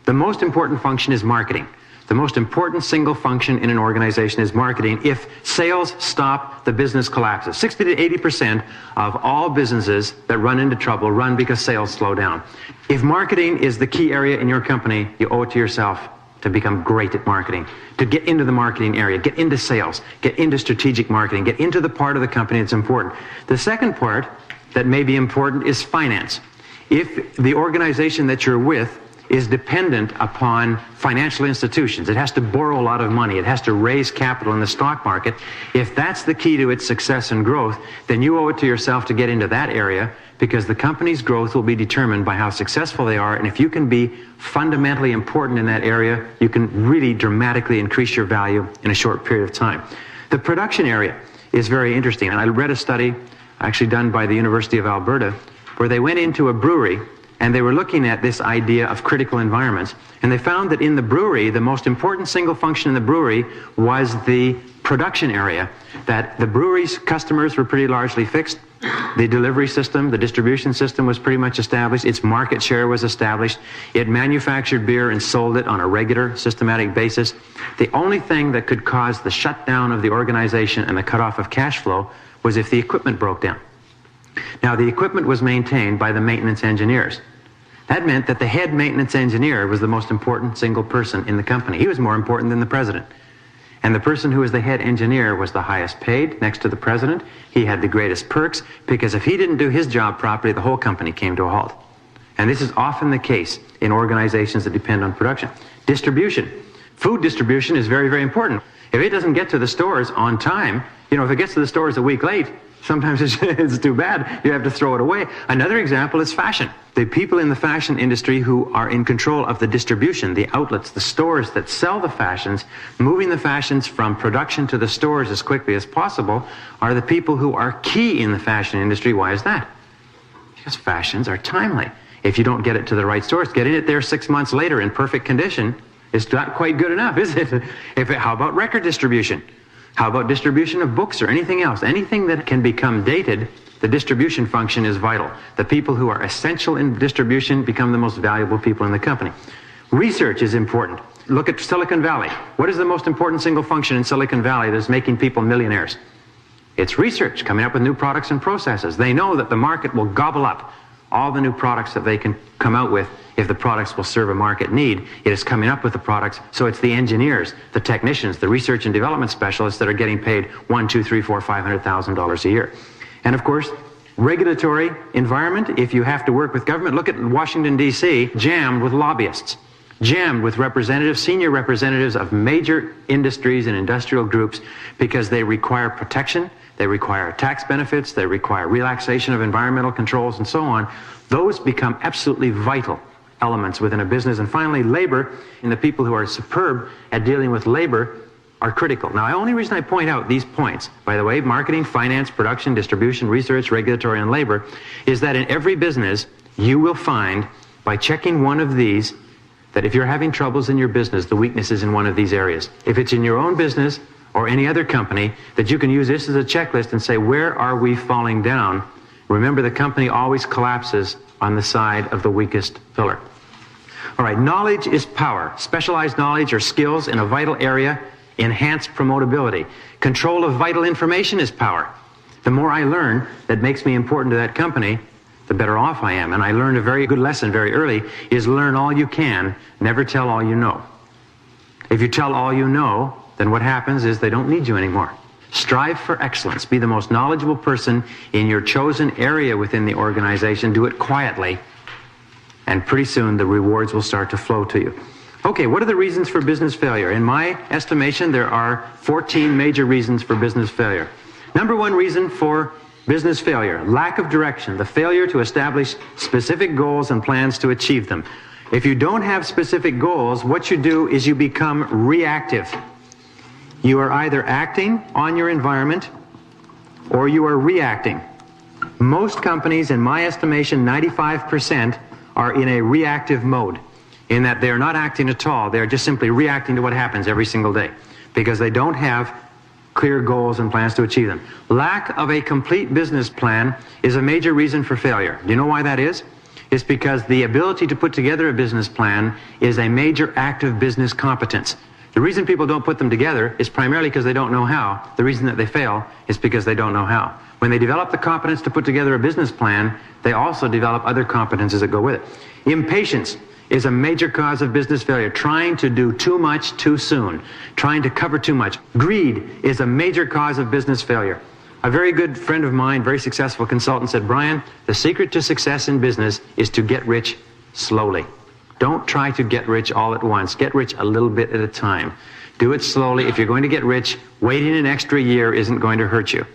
the most important function is marketing. The most important single function in an organization is marketing. If sales stop, the business collapses. 60 to 80% of all businesses that run into trouble run because sales slow down. If marketing is the key area in your company, you owe it to yourself to become great at marketing, to get into the marketing area, get into sales, get into strategic marketing, get into the part of the company that's important. The second part that may be important is finance. If the organization that you're with is dependent upon financial institutions, it has to borrow a lot of money, it has to raise capital in the stock market, if that's the key to its success and growth, then you owe it to yourself to get into that area, because the company's growth will be determined by how successful they are, and if you can be fundamentally important in that area, you can really dramatically increase your value in a short period of time. The production area is very interesting, and I read a study actually done by the University of Alberta where they went into a brewery and they were looking at this idea of critical environments. And they found that in the brewery, the most important single function in the brewery was the production area. That the brewery's customers were pretty largely fixed. The delivery system, the distribution system was pretty much established. Its market share was established. It manufactured beer and sold it on a regular, systematic basis. The only thing that could cause the shutdown of the organization and the cutoff of cash flow was if the equipment broke down. Now, the equipment was maintained by the maintenance engineers. That meant that the head maintenance engineer was the most important single person in the company. He was more important than the president. And the person who was the head engineer was the highest paid next to the president. He had the greatest perks, because if he didn't do his job properly, the whole company came to a halt. And this is often the case in organizations that depend on production. Distribution. Food distribution is very, very important. If it doesn't get to the stores on time, if it gets to the stores a week late, sometimes it's too bad. You have to throw it away. Another example is fashion. The people in the fashion industry who are in control of the distribution, the outlets, the stores that sell the fashions, moving the fashions from production to the stores as quickly as possible, are the people who are key in the fashion industry. Why is that? Because fashions are timely. If you don't get it to the right stores, getting it there 6 months later in perfect condition is not quite good enough, is it? How about record distribution? How about distribution of books or anything else? Anything that can become dated, the distribution function is vital. The people who are essential in distribution become the most valuable people in the company. Research is important. Look at Silicon Valley. What is the most important single function in Silicon Valley that's making people millionaires? It's research, coming up with new products and processes. They know that the market will gobble up all the new products that they can come out with if the products will serve a market need. It is coming up with the products, so it's the engineers, the technicians, the research and development specialists that are getting paid $1, $2, $3, $4, $500,000 a year. And of course, regulatory environment. If you have to work with government, look at Washington, D.C., jammed with lobbyists, jammed with representatives, senior representatives of major industries and industrial groups, because they require protection, they require tax benefits, they require relaxation of environmental controls, and so on. Those become absolutely vital elements within a business. And finally, labor, and the people who are superb at dealing with labor are critical. Now, the only reason I point out these points, by the way, marketing, finance, production, distribution, research, regulatory, and labor, is that in every business, you will find, by checking one of these, that if you're having troubles in your business, the weakness is in one of these areas. If it's in your own business or any other company, that you can use this as a checklist and say, where are we falling down? Remember, the company always collapses on the side of the weakest pillar. All right, knowledge is power. Specialized knowledge or skills in a vital area enhance promotability. Control of vital information is power. The more I learn that makes me important to that company, the better off I am. And I learned a very good lesson very early, is learn all you can, never tell all you know. If you tell all you know, then what happens is they don't need you anymore. Strive for excellence. Be the most knowledgeable person in your chosen area within the organization. Do it quietly, and pretty soon the rewards will start to flow to you. Okay, what are the reasons for business failure? In my estimation, there are 14 major reasons for business failure. Number one reason for business failure: lack of direction, the failure to establish specific goals and plans to achieve them. If you don't have specific goals, what you do is you become reactive. You are either acting on your environment or you are reacting. Most companies, in my estimation, 95% are in a reactive mode, in that they're not acting at all. They're just simply reacting to what happens every single day because they don't have clear goals and plans to achieve them. Lack of a complete business plan is a major reason for failure. Do you know why that is? It's because the ability to put together a business plan is a major active business competence. The reason people don't put them together is primarily because they don't know how. The reason that they fail is because they don't know how. When they develop the competence to put together a business plan, they also develop other competences that go with it. Impatience is a major cause of business failure. Trying to do too much too soon. Trying to cover too much. Greed is a major cause of business failure. A very good friend of mine, very successful consultant, said, Brian, the secret to success in business is to get rich slowly. Don't try to get rich all at once. Get rich a little bit at a time. Do it slowly. If you're going to get rich, waiting an extra year isn't going to hurt you.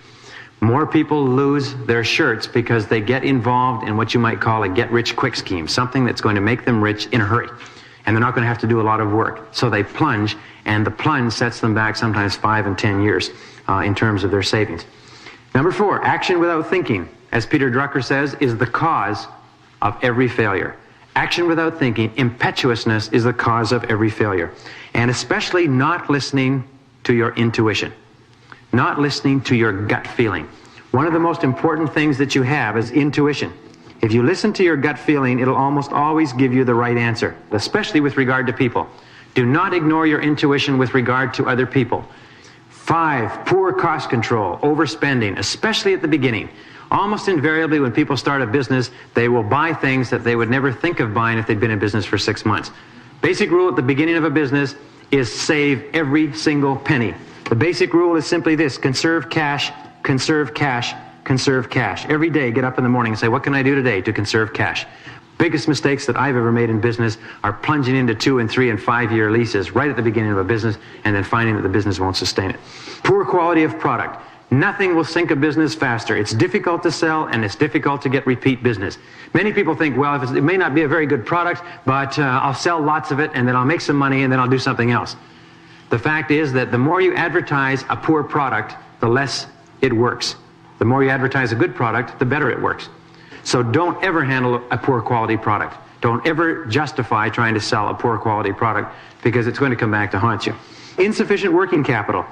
More people lose their shirts because they get involved in what you might call a get-rich-quick scheme, something that's going to make them rich in a hurry. And they're not going to have to do a lot of work. So they plunge, and the plunge sets them back sometimes 5 and 10 years in terms of their savings. Number 4, action without thinking, as Peter Drucker says, is the cause of every failure. Action without thinking, impetuousness, is the cause of every failure. And especially not listening to your intuition. Not listening to your gut feeling. One of the most important things that you have is intuition. If you listen to your gut feeling, it'll almost always give you the right answer, especially with regard to people. Do not ignore your intuition with regard to other people. 5, poor cost control, overspending, especially at the beginning. Almost invariably when people start a business, they will buy things that they would never think of buying if they'd been in business for 6 months. Basic rule at the beginning of a business is save every single penny. The basic rule is simply this: conserve cash, conserve cash, conserve cash. Every day, get up in the morning and say, what can I do today to conserve cash? Biggest mistakes that I've ever made in business are plunging into 2 and 3 and 5 year leases right at the beginning of a business and then finding that the business won't sustain it. Poor quality of product. Nothing will sink a business faster. It's difficult to sell and it's difficult to get repeat business. Many people think, well, it may not be a very good product, but I'll sell lots of it and then I'll make some money and then I'll do something else. The fact is that the more you advertise a poor product, the less it works. The more you advertise a good product, the better it works. So don't ever handle a poor quality product. Don't ever justify trying to sell a poor quality product because it's going to come back to haunt you. Insufficient working capital,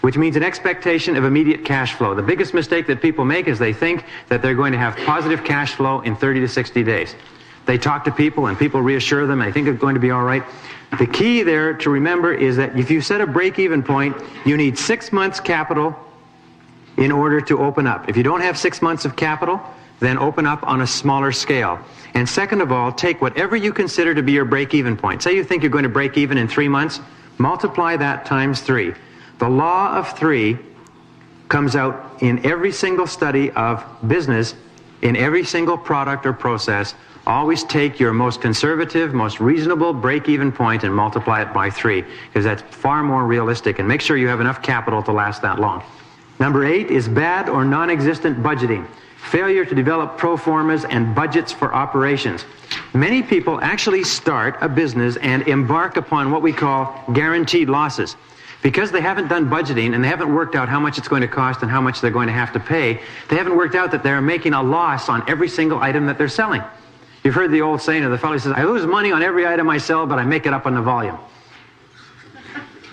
which means an expectation of immediate cash flow. The biggest mistake that people make is they think that they're going to have positive cash flow in 30 to 60 days. They talk to people and people reassure them, they think it's going to be all right. The key there to remember is that if you set a break-even point, you need 6 months capital in order to open up. If you don't have 6 months of capital, then open up on a smaller scale. And second of all, take whatever you consider to be your break-even point. Say you think you're going to break even in 3 months, multiply that times 3. The law of 3 comes out in every single study of business, in every single product or process. Always take your most conservative, most reasonable break-even point and multiply it by 3, because that's far more realistic, and make sure you have enough capital to last that long. Number 8 is bad or non-existent budgeting. Failure to develop pro formas and budgets for operations. Many people actually start a business and embark upon what we call guaranteed losses. Because they haven't done budgeting and they haven't worked out how much it's going to cost and how much they're going to have to pay, they haven't worked out that they're making a loss on every single item that they're selling. You've heard the old saying of the fellow who says, I lose money on every item I sell, but I make it up on the volume.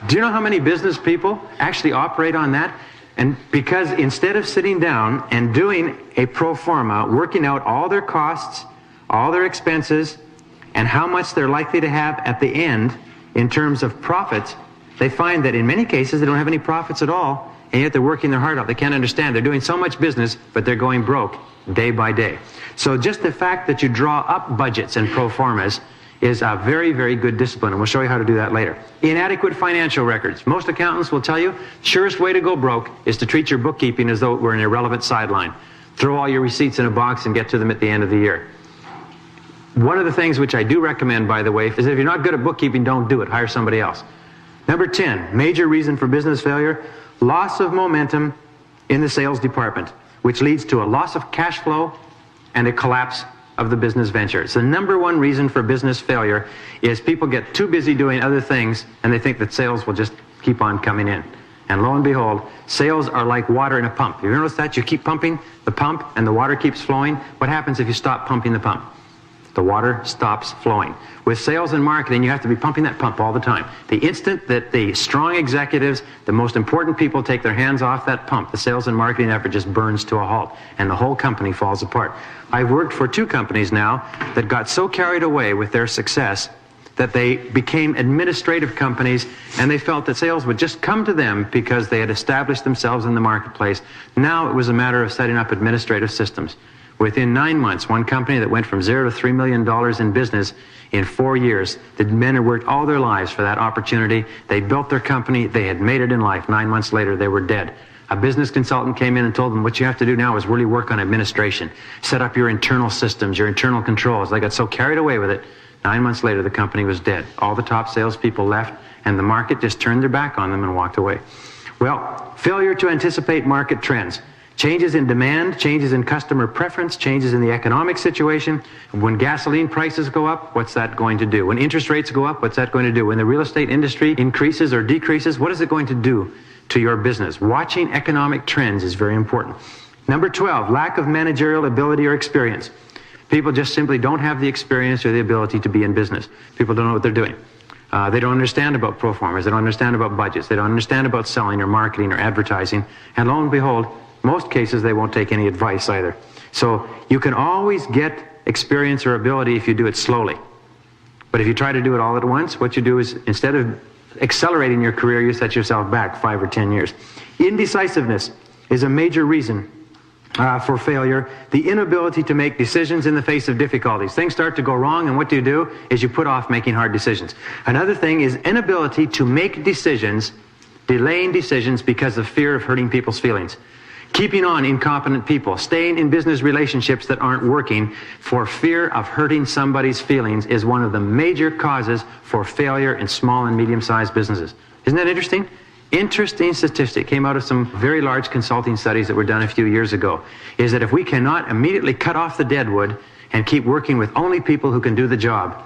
Do you know how many business people actually operate on that? And because instead of sitting down and doing a pro forma, working out all their costs, all their expenses, and how much they're likely to have at the end in terms of profits, they find that in many cases they don't have any profits at all, and yet they're working their heart out. They can't understand. They're doing so much business, but they're going broke day by day. So just the fact that you draw up budgets and pro formas is a very, very good discipline, and we'll show you how to do that later. Inadequate financial records. Most accountants will tell you, surest way to go broke is to treat your bookkeeping as though it were an irrelevant sideline. Throw all your receipts in a box and get to them at the end of the year. One of the things which I do recommend, by the way, is if you're not good at bookkeeping, don't do it. Hire somebody else. Number 10, major reason for business failure, loss of momentum in the sales department, which leads to a loss of cash flow and a collapse of the business venture. It's the number one reason for business failure is people get too busy doing other things and they think that sales will just keep on coming in. And lo and behold, sales are like water in a pump. Have you noticed that? You keep pumping the pump and the water keeps flowing. What happens if you stop pumping the pump? The water stops flowing. With sales and marketing, you have to be pumping that pump all the time. The instant that the strong executives, the most important people, take their hands off that pump, the sales and marketing effort just burns to a halt, and the whole company falls apart. I've worked for 2 companies now that got so carried away with their success that they became administrative companies, and they felt that sales would just come to them because they had established themselves in the marketplace. Now it was a matter of setting up administrative systems. Within 9 months, one company that went from $0 to $3 million in business in 4 years, the men had worked all their lives for that opportunity. They built their company. They had made it in life. 9 months later, they were dead. A business consultant came in and told them, what you have to do now is really work on administration. Set up your internal systems, your internal controls. They got so carried away with it, 9 months later, the company was dead. All the top salespeople left, and the market just turned their back on them and walked away. Well, failure to anticipate market trends. Changes in demand, changes in customer preference, changes in the economic situation. When gasoline prices go up, what's that going to do? When interest rates go up, what's that going to do? When the real estate industry increases or decreases, what is it going to do to your business? Watching economic trends is very important. Number 12, lack of managerial ability or experience. People just simply don't have the experience or the ability to be in business. People don't know what they're doing. They don't understand about pro formas. They don't understand about budgets. They don't understand about selling or marketing or advertising. And lo and behold, most cases they won't take any advice either. So you can always get experience or ability if you do it slowly. But if you try to do it all at once, what you do is, instead of accelerating your career, you set yourself back 5 or 10 years. Indecisiveness is a major reason for failure. The inability to make decisions in the face of difficulties. Things start to go wrong, and what do is you put off making hard decisions. Another thing is inability to make decisions, delaying decisions because of fear of hurting people's feelings. Keeping on incompetent people, staying in business relationships that aren't working for fear of hurting somebody's feelings is one of the major causes for failure in small and medium-sized businesses. Isn't that interesting? Interesting statistic came out of some very large consulting studies that were done a few years ago, is that if we cannot immediately cut off the deadwood and keep working with only people who can do the job,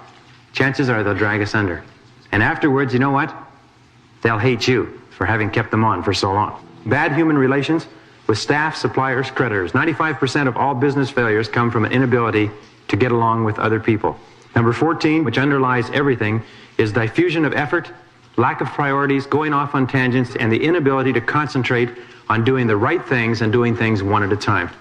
chances are they'll drag us under. And afterwards, you know what? They'll hate you for having kept them on for so long. Bad human relations with staff, suppliers, creditors. 95% of all business failures come from an inability to get along with other people. Number 14, which underlies everything, is diffusion of effort, lack of priorities, going off on tangents, and the inability to concentrate on doing the right things and doing things one at a time.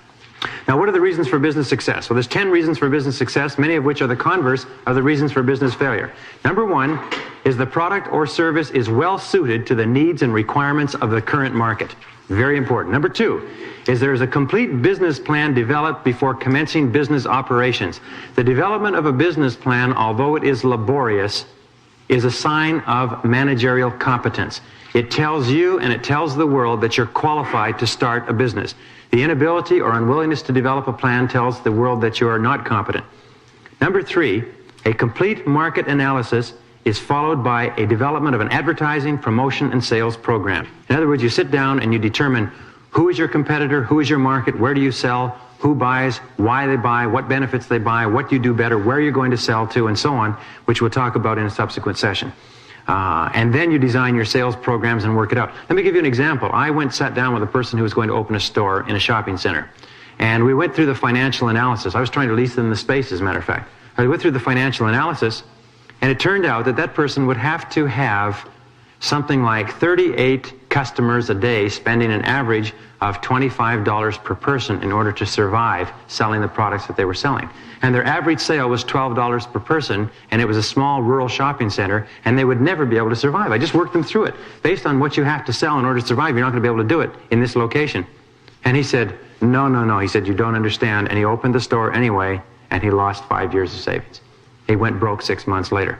Now, what are the reasons for business success? Well, there's 10 reasons for business success, many of which are the converse of the reasons for business failure. Number 1 is the product or service is well suited to the needs and requirements of the current market. Very important. Number 2 is there is a complete business plan developed before commencing business operations. The development of a business plan, although it is laborious, is a sign of managerial competence. It tells you and it tells the world that you're qualified to start a business. The inability or unwillingness to develop a plan tells the world that you are not competent. Number 3, a complete market analysis is followed by a development of an advertising, promotion, and sales program. In other words, you sit down and you determine who is your competitor, who is your market, where do you sell, who buys, why they buy, what benefits they buy, what you do better, where you're going to sell to, and so on, which we'll talk about in a subsequent session. And then you design your sales programs and work it out. Let me give you an example. I sat down with a person who was going to open a store in a shopping center. And we went through the financial analysis. I was trying to lease them the space, as a matter of fact. I went through the financial analysis, and it turned out that that person would have to have something like 38 customers a day spending an average of $25 per person in order to survive selling the products that they were selling. And their average sale was $12 per person, and it was a small rural shopping center, and they would never be able to survive. I just worked them through it. Based on what you have to sell in order to survive, you're not going to be able to do it in this location. And he said, no. He said, you don't understand. And he opened the store anyway, and he lost 5 years of savings. He went broke 6 months later.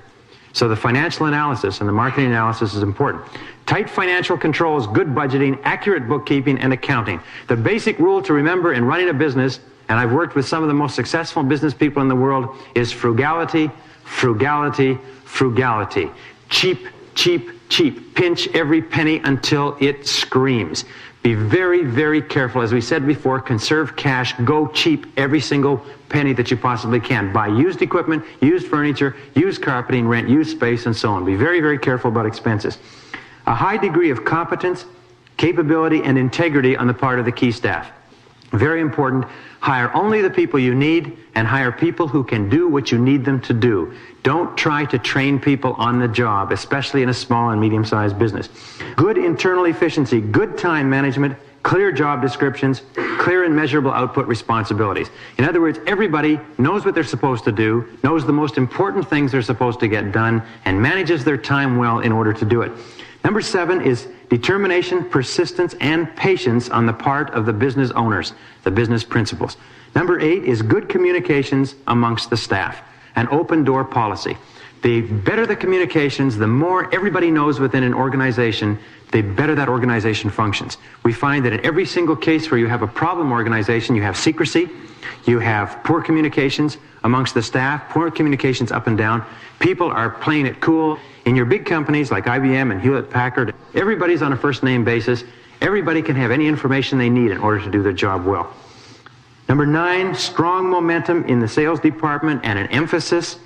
So the financial analysis and the marketing analysis is important. Tight financial controls, good budgeting, accurate bookkeeping, and accounting. The basic rule to remember in running a business, and I've worked with some of the most successful business people in the world, is frugality, frugality, frugality. Cheap, cheap, cheap. Pinch every penny until it screams. Be very, very careful. As we said before, conserve cash. Go cheap every single penny that you possibly can. Buy used equipment, used furniture, used carpeting, rent used space, and so on. Be very, very careful about expenses. A high degree of competence, capability, and integrity on the part of the key staff. Very important. Hire only the people you need and hire people who can do what you need them to do. Don't try to train people on the job, especially in a small and medium-sized business. Good internal efficiency, good time management, clear job descriptions, clear and measurable output responsibilities. In other words, everybody knows what they're supposed to do, knows the most important things they're supposed to get done, and manages their time well in order to do it. Number 7 is determination, persistence, and patience on the part of the business owners, the business principals. Number 8 is good communications amongst the staff, an open door policy. The better the communications, the more everybody knows within an organization, the better that organization functions. We find that in every single case where you have a problem organization, you have secrecy, you have poor communications amongst the staff, poor communications up and down. People are playing it cool. In your big companies like IBM and Hewlett-Packard, everybody's on a first-name basis. Everybody can have any information they need in order to do their job well. Number 9, strong momentum in the sales department and an emphasis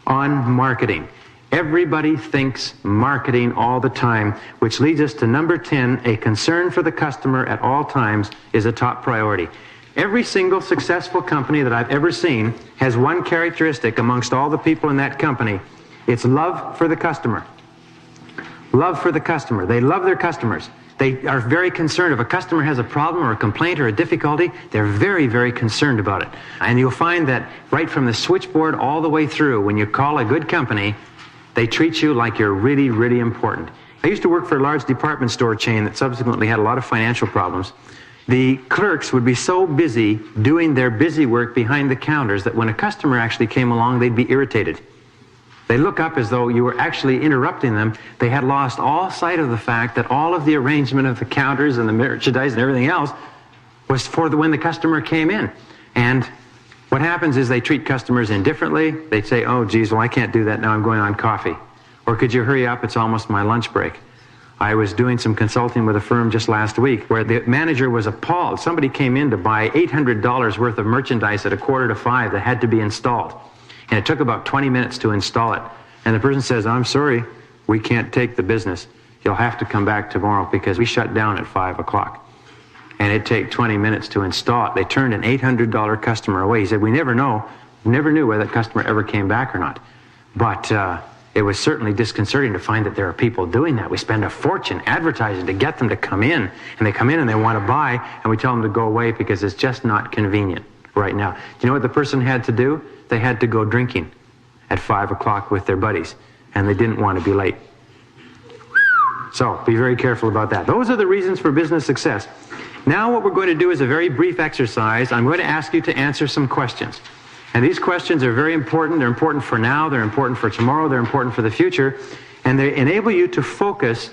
on marketing. Everybody thinks marketing all the time, which leads us to number 10, a concern for the customer at all times is a top priority. Every single successful company that I've ever seen has one characteristic amongst all the people in that company. It's love for the customer. Love for the customer. They love their customers. They are very concerned. If a customer has a problem or a complaint or a difficulty, they're very, very concerned about it. And you'll find that right from the switchboard all the way through, when you call a good company, they treat you like you're really, really important. I used to work for a large department store chain that subsequently had a lot of financial problems. The clerks would be so busy doing their busy work behind the counters that when a customer actually came along, they'd be irritated. They look up as though you were actually interrupting them. They had lost all sight of the fact that all of the arrangement of the counters and the merchandise and everything else was for when the customer came in. And what happens is they treat customers indifferently. They'd say, oh, geez, well, I can't do that now. I'm going on coffee. Or could you hurry up? It's almost my lunch break. I was doing some consulting with a firm just last week where the manager was appalled. Somebody came in to buy $800 worth of merchandise at 4:45 that had to be installed. And it took about 20 minutes to install it. And the person says, I'm sorry, we can't take the business. You'll have to come back tomorrow because we shut down at 5 o'clock. And it'd take 20 minutes to install it. They turned an $800 customer away. He said, we never knew whether that customer ever came back or not. But it was certainly disconcerting to find that there are people doing that. We spend a fortune advertising to get them to come in. And they come in and they want to buy, and we tell them to go away because it's just not convenient right now. Do you know what the person had to do? They had to go drinking at 5 o'clock with their buddies, and they didn't want to be late. So be very careful about that. Those are the reasons for business success. Now what we're going to do is a very brief exercise. I'm going to ask you to answer some questions. And these questions are very important. They're important for now, they're important for tomorrow, they're important for the future, and they enable you to focus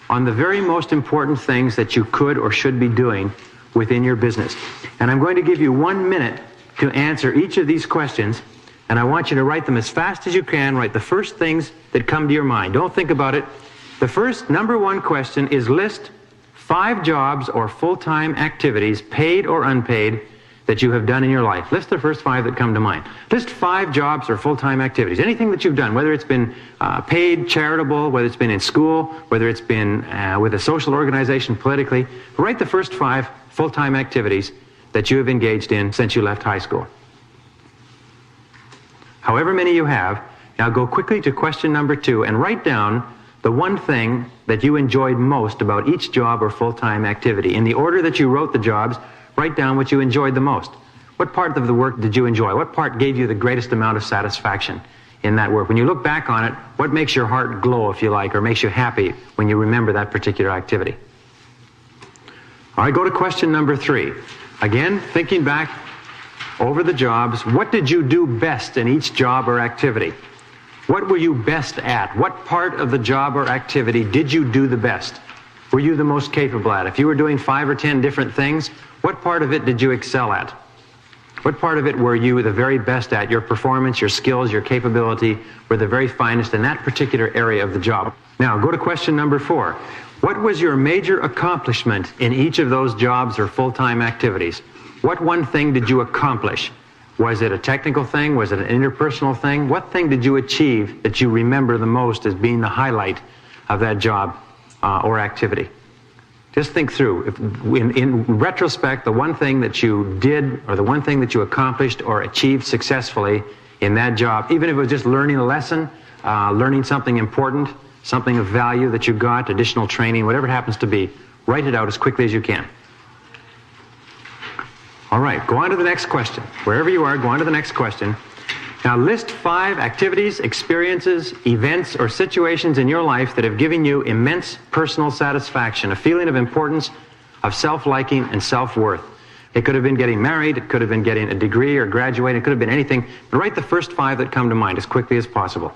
on the very most important things that you could or should be doing within your business. And I'm going to give you 1 minute to answer each of these questions, and I want you to write them as fast as you can. Write the first things that come to your mind. Don't think about it. The first, number 1 question is list 5 jobs or full-time activities, paid or unpaid, that you have done in your life. List the first 5 that come to mind. List 5 jobs or full-time activities. Anything that you've done, whether it's been paid, charitable, whether it's been in school, whether it's been with a social organization politically. Write the first 5 full-time activities that you have engaged in since you left high school. However many you have, now go quickly to question number 2 and write down the one thing that you enjoyed most about each job or full-time activity. In the order that you wrote the jobs, write down what you enjoyed the most. What part of the work did you enjoy? What part gave you the greatest amount of satisfaction in that work? When you look back on it, what makes your heart glow, if you like, or makes you happy when you remember that particular activity? All right, go to question number 3. Again, thinking back over the jobs, what did you do best in each job or activity? What were you best at? What part of the job or activity did you do the best? Were you the most capable at? If you were doing 5 or 10 different things, what part of it did you excel at? What part of it were you the very best at? Your performance, your skills, your capability were the very finest in that particular area of the job. Now, go to question number 4. What was your major accomplishment in each of those jobs or full-time activities? What one thing did you accomplish? Was it a technical thing? Was it an interpersonal thing? What thing did you achieve that you remember the most as being the highlight of that job or activity? Just think through. In retrospect, the one thing that you did or the one thing that you accomplished or achieved successfully in that job, even if it was just learning a lesson, learning something important, something of value that you got, additional training, whatever it happens to be, write it out as quickly as you can. All right, go on to the next question. Wherever you are, go on to the next question. Now list 5 activities, experiences, events, or situations in your life that have given you immense personal satisfaction, a feeling of importance, of self-liking, and self-worth. It could have been getting married, it could have been getting a degree or graduating, it could have been anything, but write the first 5 that come to mind as quickly as possible.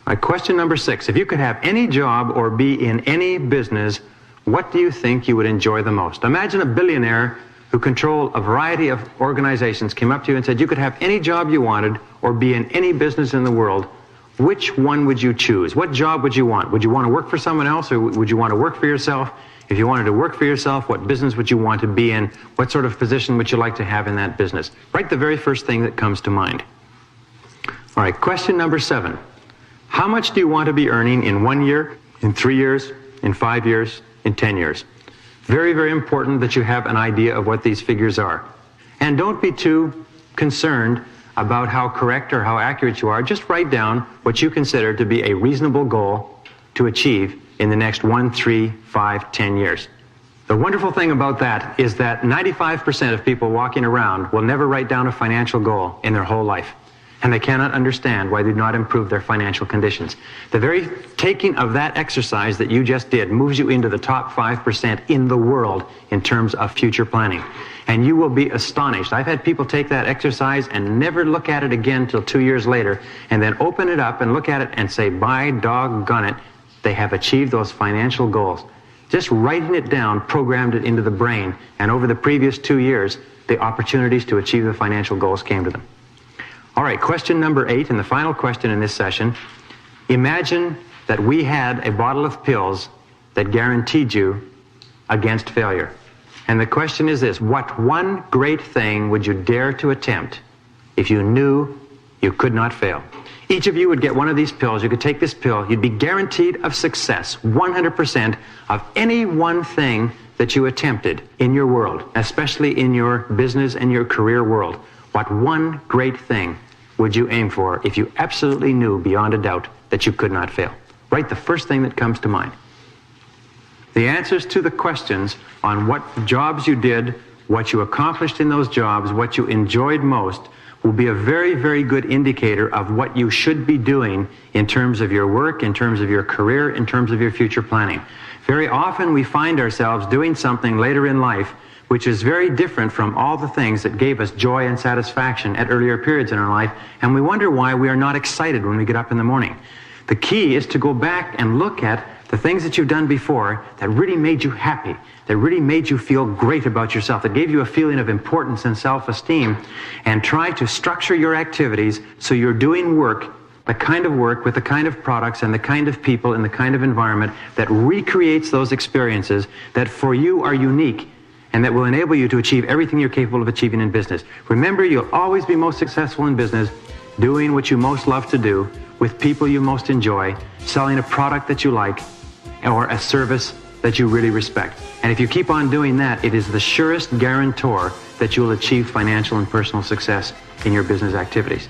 All right, question number 6. If you could have any job or be in any business, what do you think you would enjoy the most? Imagine a billionaire who controlled a variety of organizations came up to you and said you could have any job you wanted or be in any business in the world. Which one would you choose? What job would you want? Would you want to work for someone else or would you want to work for yourself? If you wanted to work for yourself, what business would you want to be in? What sort of position would you like to have in that business? Write the very first thing that comes to mind. All right, question number 7. How much do you want to be earning in 1 year, in 3 years, in 5 years, in 10 years? Very, very important that you have an idea of what these figures are. And don't be too concerned about how correct or how accurate you are. Just write down what you consider to be a reasonable goal to achieve in the next 1, 3, 5, 10 years. The wonderful thing about that is that 95% of people walking around will never write down a financial goal in their whole life. And they cannot understand why they do not improve their financial conditions. The very taking of that exercise that you just did moves you into the top 5% in the world in terms of future planning. And you will be astonished. I've had people take that exercise and never look at it again till 2 years later, and then open it up and look at it and say, by doggone it, they have achieved those financial goals. Just writing it down programmed it into the brain, and over the previous 2 years, the opportunities to achieve the financial goals came to them. All right, question number 8, and the final question in this session. Imagine that we had a bottle of pills that guaranteed you against failure. And the question is this: what one great thing would you dare to attempt if you knew you could not fail? Each of you would get one of these pills. You could take this pill. You'd be guaranteed of success, 100% of any one thing that you attempted in your world, especially in your business and your career world. What one great thing would you aim for if you absolutely knew beyond a doubt that you could not fail? Write the first thing that comes to mind. The answers to the questions on what jobs you did, what you accomplished in those jobs, what you enjoyed most, will be a very, very good indicator of what you should be doing in terms of your work, in terms of your career, in terms of your future planning. Very often we find ourselves doing something later in life which is very different from all the things that gave us joy and satisfaction at earlier periods in our life, and we wonder why we are not excited when we get up in the morning. The key is to go back and look at the things that you've done before that really made you happy, that really made you feel great about yourself, that gave you a feeling of importance and self-esteem, and try to structure your activities so you're doing work, the kind of work with the kind of products and the kind of people and the kind of environment that recreates those experiences that for you are unique and that will enable you to achieve everything you're capable of achieving in business. Remember, you'll always be most successful in business doing what you most love to do, with people you most enjoy, selling a product that you like, or a service that you really respect. And if you keep on doing that, it is the surest guarantor that you will achieve financial and personal success in your business activities.